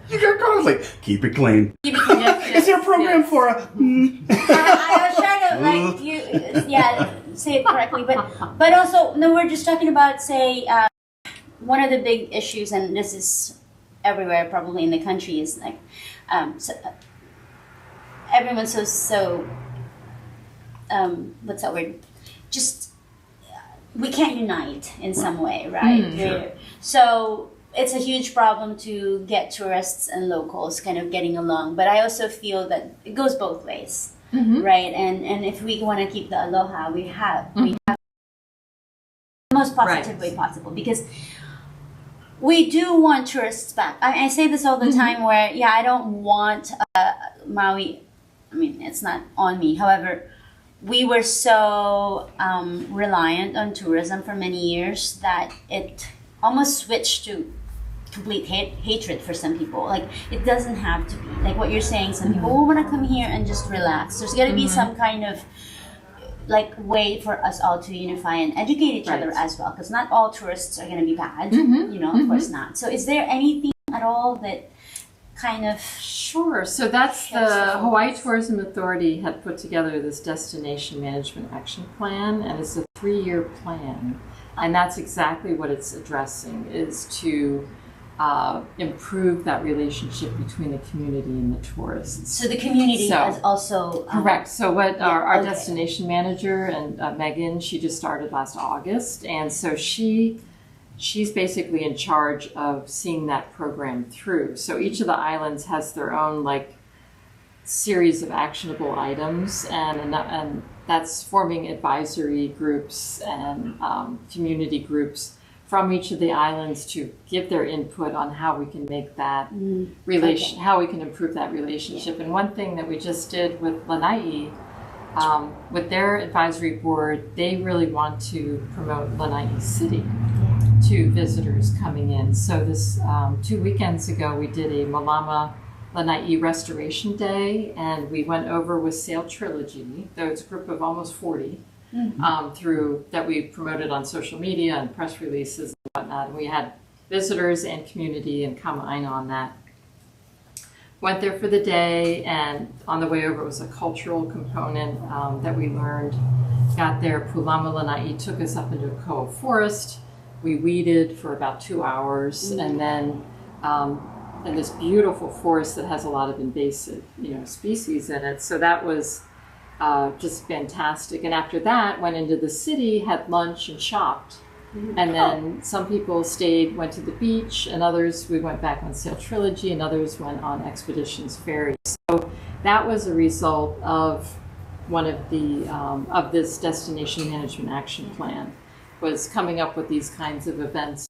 You got caught. I was like, keep it clean. Yes, Is there a program for a? I was trying to say it correctly, but also no, we're just talking about one of the big issues, and this is everywhere probably in the country, is like everyone's so what's that word? Just we can't unite in some way, right? Sure. So it's a huge problem to get tourists and locals kind of getting along. But I also feel that it goes both ways, right? And if we want to keep the aloha, we have the most positive way possible, because we do want tourists back. I say this all the time where, I don't want Maui. I mean, it's not on me. However, we were so reliant on tourism for many years that it almost switched to complete hatred for some people. Like, it doesn't have to be. Like what you're saying, some people want to come here and just relax. There's got to be some kind of way for us all to unify and educate each other as well, because not all tourists are going to be bad, of course not. So is there anything at all that kind of... Sure. So that's the Hawaii Tourism Authority had put together this destination management action plan, and it's a 3-year plan, and that's exactly what it's addressing, is to improve that relationship between the community and the tourists. So the community is also correct. So what our okay. destination manager and Megan, she just started last August, and so she's basically in charge of seeing that program through. So each of the islands has their own like series of actionable items, and that's forming advisory groups and community groups from each of the islands to give their input on how we can make that how we can improve that relationship. Yeah. And one thing that we just did with Lanai, with their advisory board, they really want to promote Lanai City to visitors coming in. So this 2 weekends ago, we did a Malama Lanai Restoration Day, and we went over with Sail Trilogy. There's a group of almost 40 through that we promoted on social media and press releases and whatnot. And we had visitors and community and Malama A'ina on that. Went there for the day, and on the way over it was a cultural component that we learned. Got there, Pulama Lanai took us up into a koa forest. We weeded for about 2 hours, and then in this beautiful forest that has a lot of invasive, species in it. So that was just fantastic. And after that, went into the city, had lunch, and shopped. And then some people went to the beach, and others, we went back on Sail Trilogy, and others went on Expeditions Ferry. So that was a result of one of the of this destination management action plan, was coming up with these kinds of events.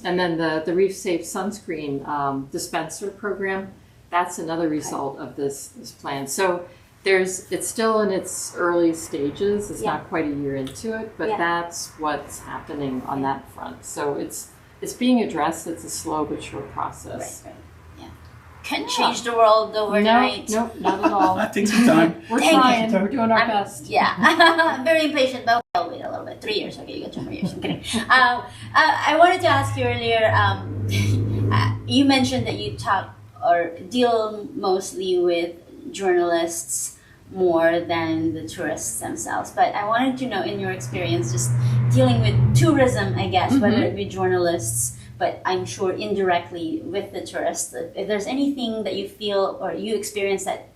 And then the Reef Safe Sunscreen dispenser program, that's another result of this plan. So it's still in its early stages. It's not quite a year into it, but that's what's happening on that front. So it's being addressed. It's a slow but sure process. Right. Yeah. Can't change the world overnight. No, not at all. That takes some time. We're trying. We're doing our best. Yeah. I'm very impatient, but I'll wait a little bit. 3 years. Okay, you got 2 more years. I'm kidding. I wanted to ask you earlier, you mentioned that you talk or deal mostly with journalists more than the tourists themselves. But I wanted to know, in your experience, just dealing with tourism, I guess, whether it be journalists, but I'm sure indirectly with the tourists, if there's anything that you feel or you experience that,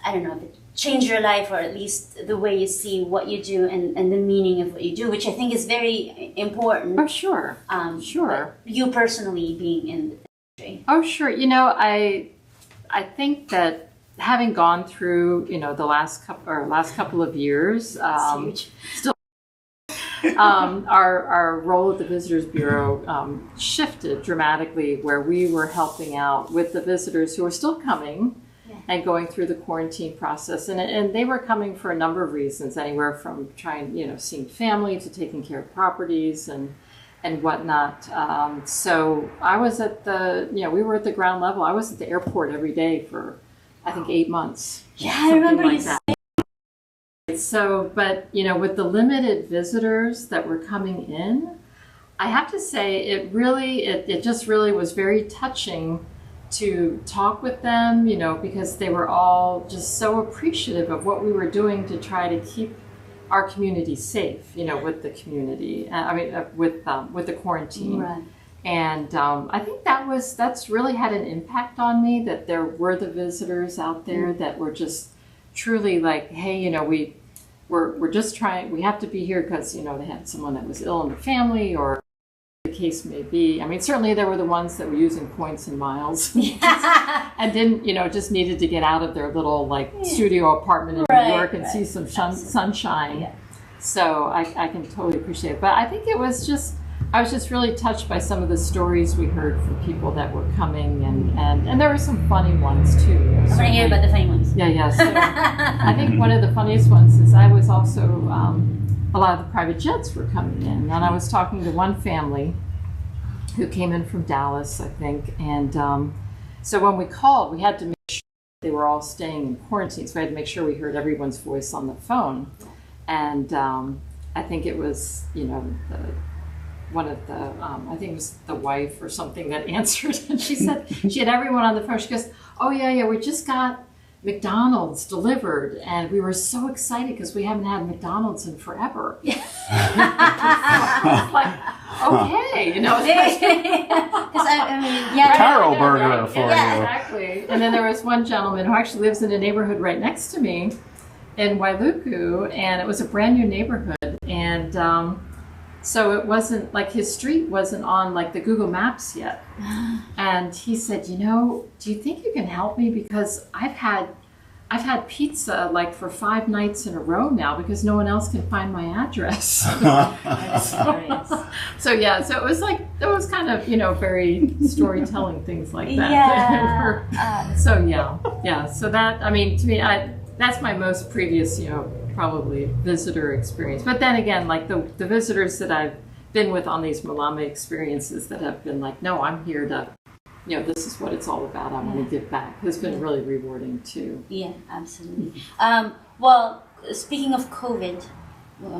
I don't know, that changed your life, or at least the way you see what you do and the meaning of what you do, which I think is very important. Oh, sure. Sure. You personally being in the industry. Oh, sure. I think that having gone through, the last couple of years, still, our role at the Visitors Bureau shifted dramatically, where we were helping out with the visitors who were still coming and going through the quarantine process, and they were coming for a number of reasons, anywhere from seeing family to taking care of properties and whatnot. So I was at we were at the ground level. I was at the airport every day for, I think, 8 months. Yeah, I remember like you that. So, but with the limited visitors that were coming in, I have to say it just really was very touching to talk with them, because they were all just so appreciative of what we were doing to try to keep our community safe, with the community. With the quarantine. Right. And I think that's really had an impact on me, that there were the visitors out there that were just truly like, hey, we're just trying, we have to be here because, they had someone that was ill in the family, or the case may be. I mean, certainly there were the ones that were using points and miles and didn't, just needed to get out of their little studio apartment in New York and see some sunshine. Yeah. So I can totally appreciate it. But I think I was just really touched by some of the stories we heard from people that were coming, and there were some funny ones too. I want to hear about the funny ones. Yeah. So I think one of the funniest ones is I was also, a lot of the private jets were coming in, and I was talking to one family who came in from Dallas, I think, and so when we called, we had to make sure they were all staying in quarantine, so we had to make sure we heard everyone's voice on the phone, and I think it was, one of the, I think it was the wife or something that answered, and she said she had everyone on the phone. She goes, "Oh yeah, we just got McDonald's delivered, and we were so excited because we haven't had McDonald's in forever. So it's like, okay, you know, Because I mean, yeah, Taro burger for you. exactly. And then there was one gentleman who actually lives in a neighborhood right next to me in Wailuku, and it was a brand new neighborhood, and so it wasn't like his street wasn't on like the Google Maps yet. And he said, you know, do you think you can help me, because I've had pizza like for 5 nights in a row now because no one else can find my address. So yeah, so it was like, it was kind of, you know, very storytelling things like that. Yeah. So yeah. So that, I mean, to me, that's my most previous, you know, probably visitor experience. But then again, like the visitors that I've been with on these Malama experiences that have been like, no, I'm here to, you know, this is what it's all about. I want to give back. Has been really rewarding too. Yeah, absolutely. Well, speaking of COVID, we'll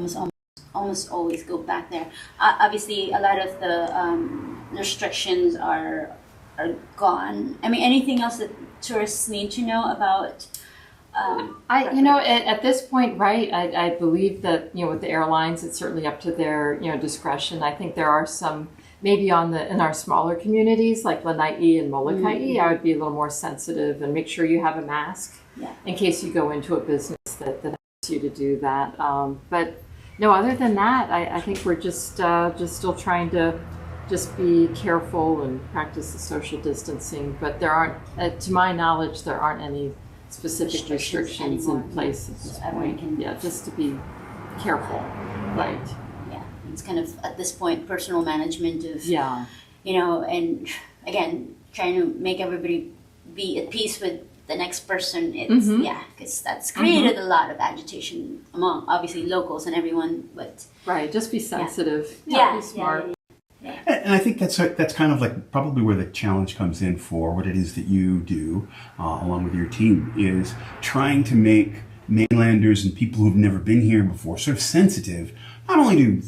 almost always go back there. Obviously, a lot of the restrictions are gone. I mean, anything else that tourists need to know about? You know, at this point, right, I believe that, you know, with the airlines, it's certainly up to their, you know, discretion. I think there are some, maybe in our smaller communities like Lanai and Molokai, I would be a little more sensitive and make sure you have a mask in case you go into a business that asks you to do that. But no, other than that, I think we're just still trying to just be careful and practice the social distancing. But there aren't, to my knowledge, there aren't any specific restrictions in place at this point. Yeah, just to be careful, right? Yeah, it's kind of at this point personal management of you know, and again trying to make everybody be at peace with the next person. It's because that's created a lot of agitation among obviously locals and everyone. But right, just be sensitive. Be smart. And I think that's kind of like probably where the challenge comes in for what it is that you do along with your team, is trying to make mainlanders and people who've never been here before sort of sensitive, not only to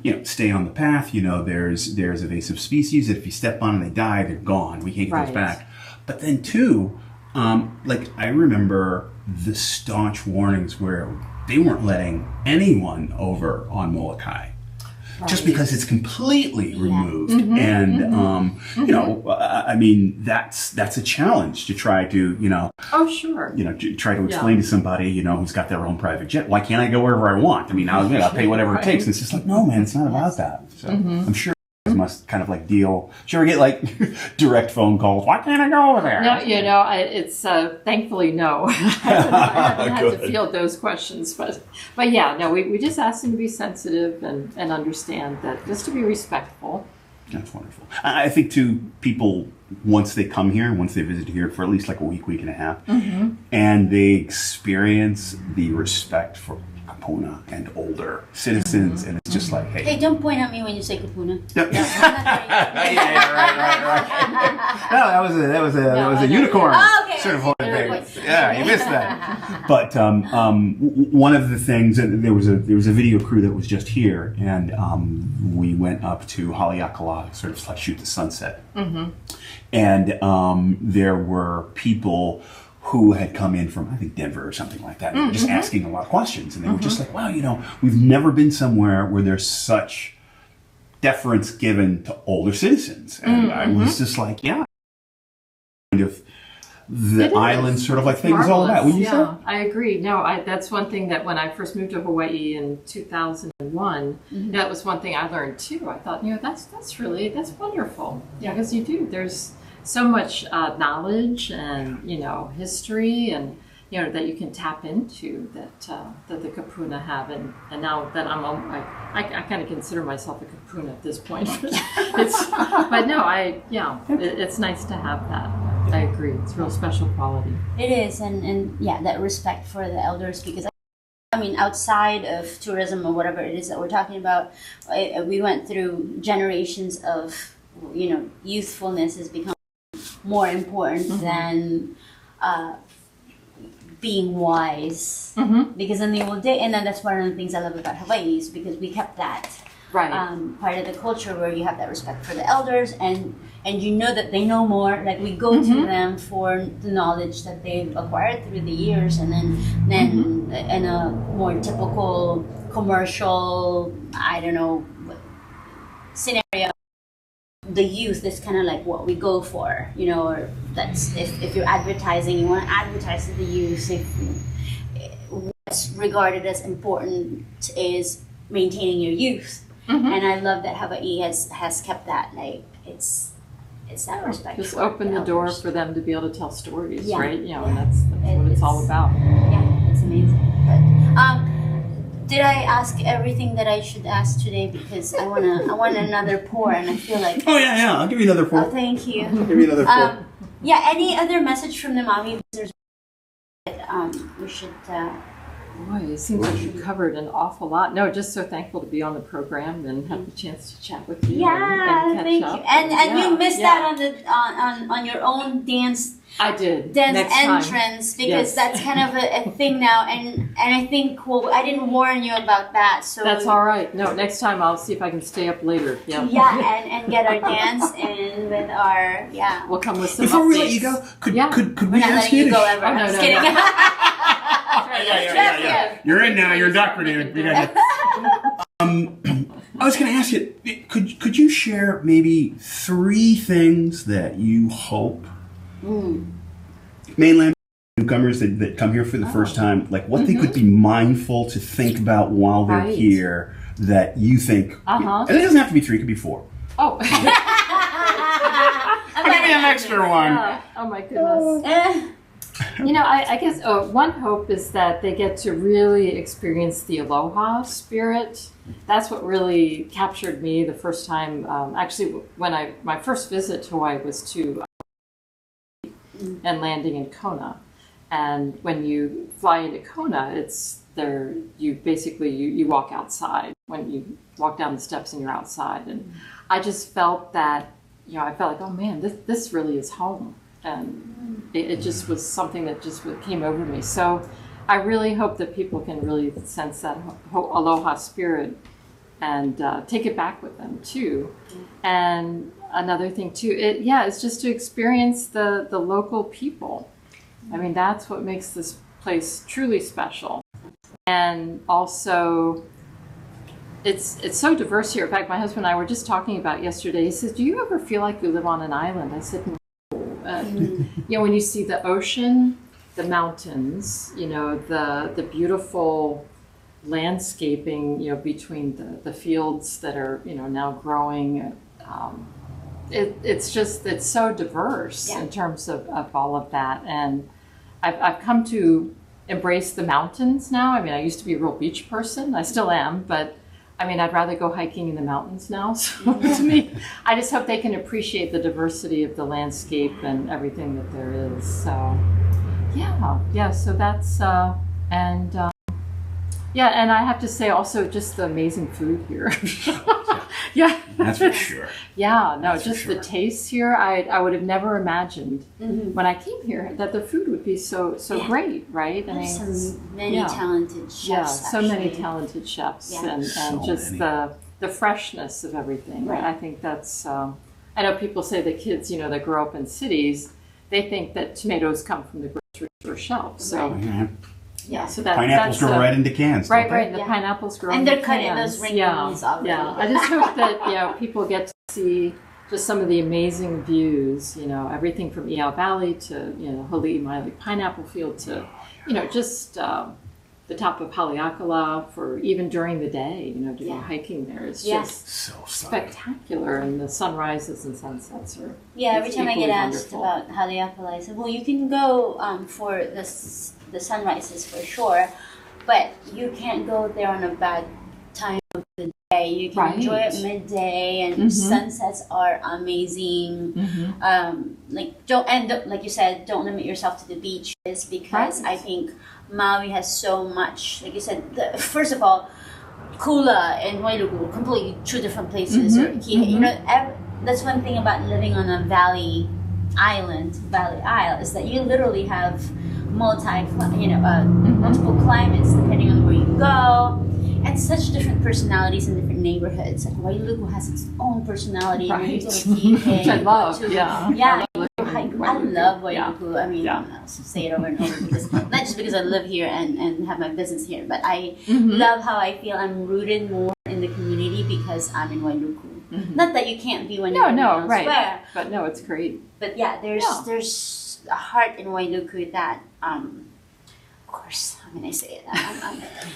you know, stay on the path. You know, there's invasive species that if you step on and they die, they're gone. We can't get those back. But then too, like I remember the staunch warnings where they weren't letting anyone over on Molokai. Just because it's completely removed, and you know, I mean, that's a challenge to try to, you know, you know, to try to explain to somebody, you know, who's got their own private jet, why can't I go wherever I want? I mean, I'll pay whatever it takes, and it's just like, no, man, it's not about that. So I'm sure you must kind of like deal. Sure, get like direct phone calls. Why can't I go over there? No, you know, it's thankfully no. I haven't had to field those questions, but yeah, no, we just ask them to be sensitive and understand that, just to be respectful. That's wonderful. I think too, people, once they come here, once they visit here for at least like a week and a half, and they experience the respect for Kapuna and older citizens, and it's just like, hey, don't point at me when you say Kapuna. Right. No, that was a unicorn sort of thing. Yeah, you missed that. But one of the things, there was a video crew that was just here, and we went up to Haleakala to sort of like shoot the sunset, and there were people who had come in from, I think, Denver or something like that. And they were just asking a lot of questions. And they were just like, wow, you know, we've never been somewhere where there's such deference given to older citizens. And I was just like, yeah. Kind of the island sort of like thing is all about. Would you say? I agree. No, that's one thing that when I first moved to Hawaii in 2001, that was one thing I learned too. I thought, you know, that's wonderful. Yeah, because you do. There's so much knowledge and, you know, history, and, you know, that you can tap into that the Kapuna have, and now that I kind of consider myself a Kapuna at this point. But no, it's nice to have that. I agree. It's a real special quality. It is, and yeah, that respect for the elders, because I mean, outside of tourism or whatever it is that we're talking about, we went through generations of, you know, youthfulness has become more important than being wise, because in the old day, and then that's one of the things I love about Hawaii, is because we kept that Right. part of the culture where you have that respect for the elders, and you know that they know more. Like we go to them for the knowledge that they've acquired through the years, and then in a more typical commercial, I don't know, scenario, the youth is kind of like what we go for, you know, or that's if you're advertising, you want to advertise to the youth. If what's regarded as important is maintaining your youth, and I love that Hawaii has kept that. Like it's that respect. Just for open the elders. door for them to be able to tell stories, Yeah. right? You know, and that's what it's all about. Yeah, it's amazing. But did I ask everything that I should ask today? Because I want another pour, and I feel like. Oh yeah, I'll give you another Oh, pour. thank you. I'll give you another pour. Yeah. Any other message from the Maui visitors that we should? Boy, it seems like you covered an awful lot. No, just so thankful to be on the program and have the chance to chat with you. Yeah, and catch thank up. you. And Yeah, you missed yeah. that on the on your own dance I did. dance Next time. entrance, because Yes. that's kind of a thing now, and I think I didn't warn you about that, so That's all right. No, next time I'll see if I can stay up later. Yeah. yeah, and get our dance in with our We'll come with some Before we updates. let you go, could Yeah. we We're not ask letting you to go sh- ever. Oh, no, I'm just no, kidding. no. Yeah. You're in now. You're indoctrinated. We got you. I was going to ask you, could you share maybe 3 things that you hope mainland newcomers that come here for the first time, like what they could be mindful to think about while they're Right. here that you think, and it doesn't have to be 3, it could be 4. Oh. I'll give you an extra one. Oh my goodness. You know, I guess one hope is that they get to really experience the aloha spirit. That's what really captured me the first time. Actually, when my first visit to Hawaii was to and landing in Kona. And when you fly into Kona, it's there. You basically you walk outside. When you walk down the steps and you're outside, and I just felt that. You know, I felt like, oh man, this really is home. And it just was something that just came over me. So I really hope that people can really sense that aloha spirit and take it back with them too. And another thing too, it's just to experience the local people. I mean, that's what makes this place truly special. And also, it's so diverse here. In fact, my husband and I were just talking about it yesterday. He says, "Do you ever feel like you live on an island?" I said, "No." You know, when you see the ocean, the mountains, you know, the beautiful landscaping, you know, between the fields that are, you know, now growing. It's so diverse in terms of all of that. And I've come to embrace the mountains now. I mean, I used to be a real beach person. I still am, but I mean, I'd rather go hiking in the mountains now. So to me, I just hope they can appreciate the diversity of the landscape and everything that there is. So, yeah. So that's and I have to say also just the amazing food here. Yeah, That's for sure. Yeah, no, That's for just sure. the taste here. I would have never imagined when I came here that the food would be so great, right? I There's mean, many talented chefs. yeah, so many actually. talented chefs, Yeah. and So just many. the freshness of everything. Right. I think that's. I know people say that kids, you know, that grow up in cities, they think that tomatoes come from the grocery store shelf. So Yeah. so that Pineapples that's grow right into cans. Right, don't they? right. The Yeah. pineapples grow, And in they're the cut in cans. those wrinkles already. Yeah. I just hope that people get to see just some of the amazing views. You know, everything from Iao Valley to Hali'i pineapple field to just the top of Haleakala for even during the day. You know, to go hiking there. It's just So spectacular, and the sunrises and sunsets are. Every time I equally get asked wonderful. about Haleakala, I said, well, you can go for the sunrises for sure, but you can't go there on a bad time of the day. You can Right. enjoy it midday, and sunsets are amazing. Like you said, don't limit yourself to the beaches, because Right. I think Maui has so much. Like you said, first of all, Kula and Wailuku, completely two different places. Or Kihei. That's one thing about living on a valley isle, is that you literally have multiple climates depending on where you go. And get such different personalities in different neighborhoods. Like Wailuku has its own personality. Right. Which I love, yeah. Yeah, I love Wailuku. Yeah. I mean, Yeah. I'll say it over and over because not just because I live here and have my business here, but I Mm-hmm. love how I feel I'm rooted more in the community because I'm in Wailuku. Mm-hmm. Not that you can't be when you're elsewhere. Right. But no, it's great. But yeah, there's a heart in Wailuku that, of course, how can I say it?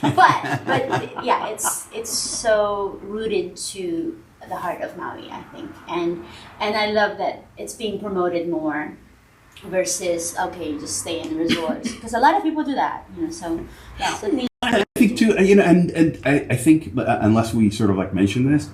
But yeah, it's so rooted to the heart of Maui, I think, and I love that it's being promoted more versus just stay in resorts because a lot of people do that, So yeah, so I think too, and I think unless we sort of like mention this,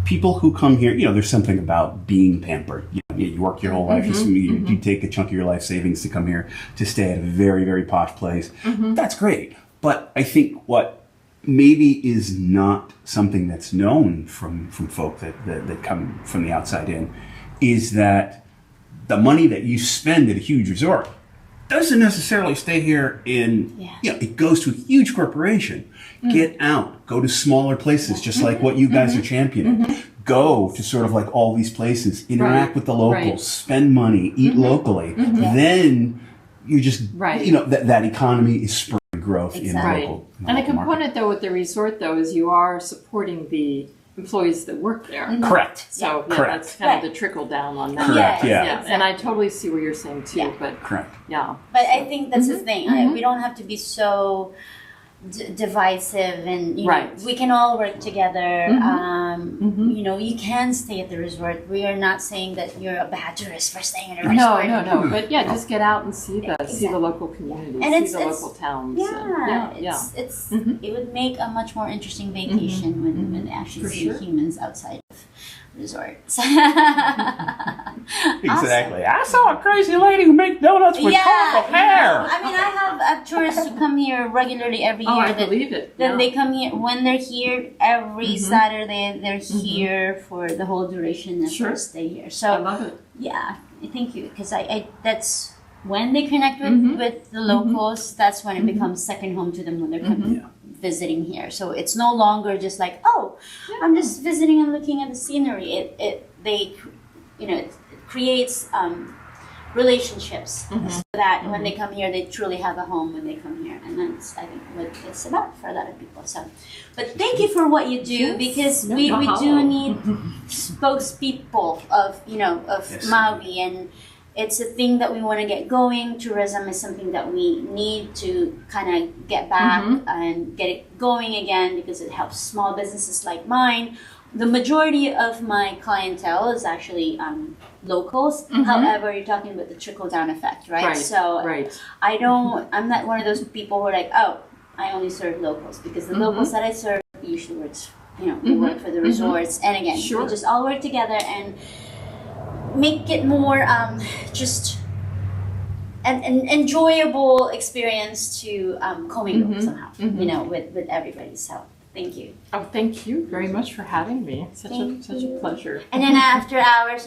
people who come here, there's something about being pampered. You work your whole life, you take a chunk of your life savings to come here to stay at a very, very posh place. That's great. But I think what maybe is not something that's known from folk that come from the outside in is that the money that you spend at a huge resort doesn't necessarily stay here it goes to a huge corporation. Get out, go to smaller places, just like what you guys are championing. Go to sort of like all these places, interact with the locals, spend money, eat locally. Then you just, that economy is spurring growth in the local And a component market. though with the resort though is you are supporting the employees that work there. Correct. So Correct. that's kind of the trickle down on that. Correct. Yes, Yeah. exactly. And I totally see what you're saying too. Yeah. But Correct. yeah. But I think that's the thing. We don't have to be so divisive, and we can all work together. You can stay at the resort. We are not saying that you're a bad tourist for staying at a resort. No. But yeah, just get out and see the local community, And see the local towns. It would make a much more interesting vacation when they actually see humans outside of resorts. Exactly. I saw a crazy lady who makes donuts with colorful hair. I mean, I have tourists who come here regularly every year. Oh, I believe it. Then they come here when they're here every Saturday. They're here for the whole duration of their stay here. So I love it. Yeah, thank you, because I that's when they connect with the locals. That's when it becomes second home to them when they're coming visiting here. So it's no longer just like, I'm just visiting and looking at the scenery. It creates relationships so that when they come here, they truly have a home when they come here, and that's I think what it's about for a lot of people. So, but thank you for what you do because we do need spokespeople of Maui, and it's a thing that we want to get going. Tourism is something that we need to kind of get back and get it going again because it helps small businesses like mine. The majority of my clientele is actually locals. However, you're talking about the trickle-down effect, right? So I'm not one of those people who are like, I only serve locals, because the locals that I serve usually works, they work for the resorts. And again, we just all work together and make it more just an enjoyable experience to commingle somehow, with everybody. So thank you. Oh, thank you very much for having me. Such a pleasure. And then after hours,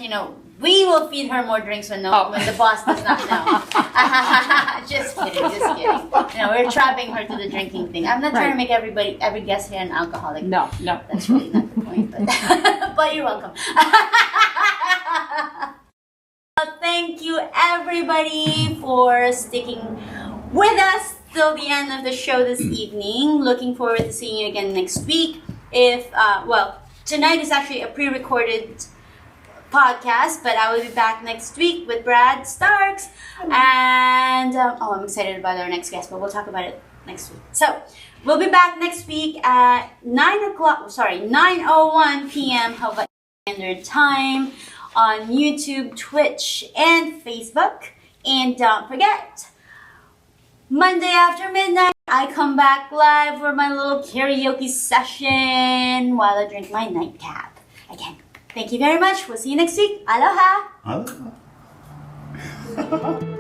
we will feed her more drinks when the boss does not know. Just kidding. We're trapping her to the drinking thing. I'm not trying to make every guest here an alcoholic. No. That's really not the point. But, but you're welcome. Thank you, everybody, for sticking with us till the end of the show this evening. Looking forward to seeing you again next week. Tonight is actually a pre-recorded podcast, but I will be back next week with Brad Starks. And I'm excited about our next guest, but we'll talk about it next week. So we'll be back next week at 9:01 p.m. Hawaii Standard Time on YouTube, Twitch, and Facebook. And don't forget, Monday after midnight, I come back live for my little karaoke session while I drink my nightcap. Again, thank you very much. We'll see you next week. Aloha! Aloha.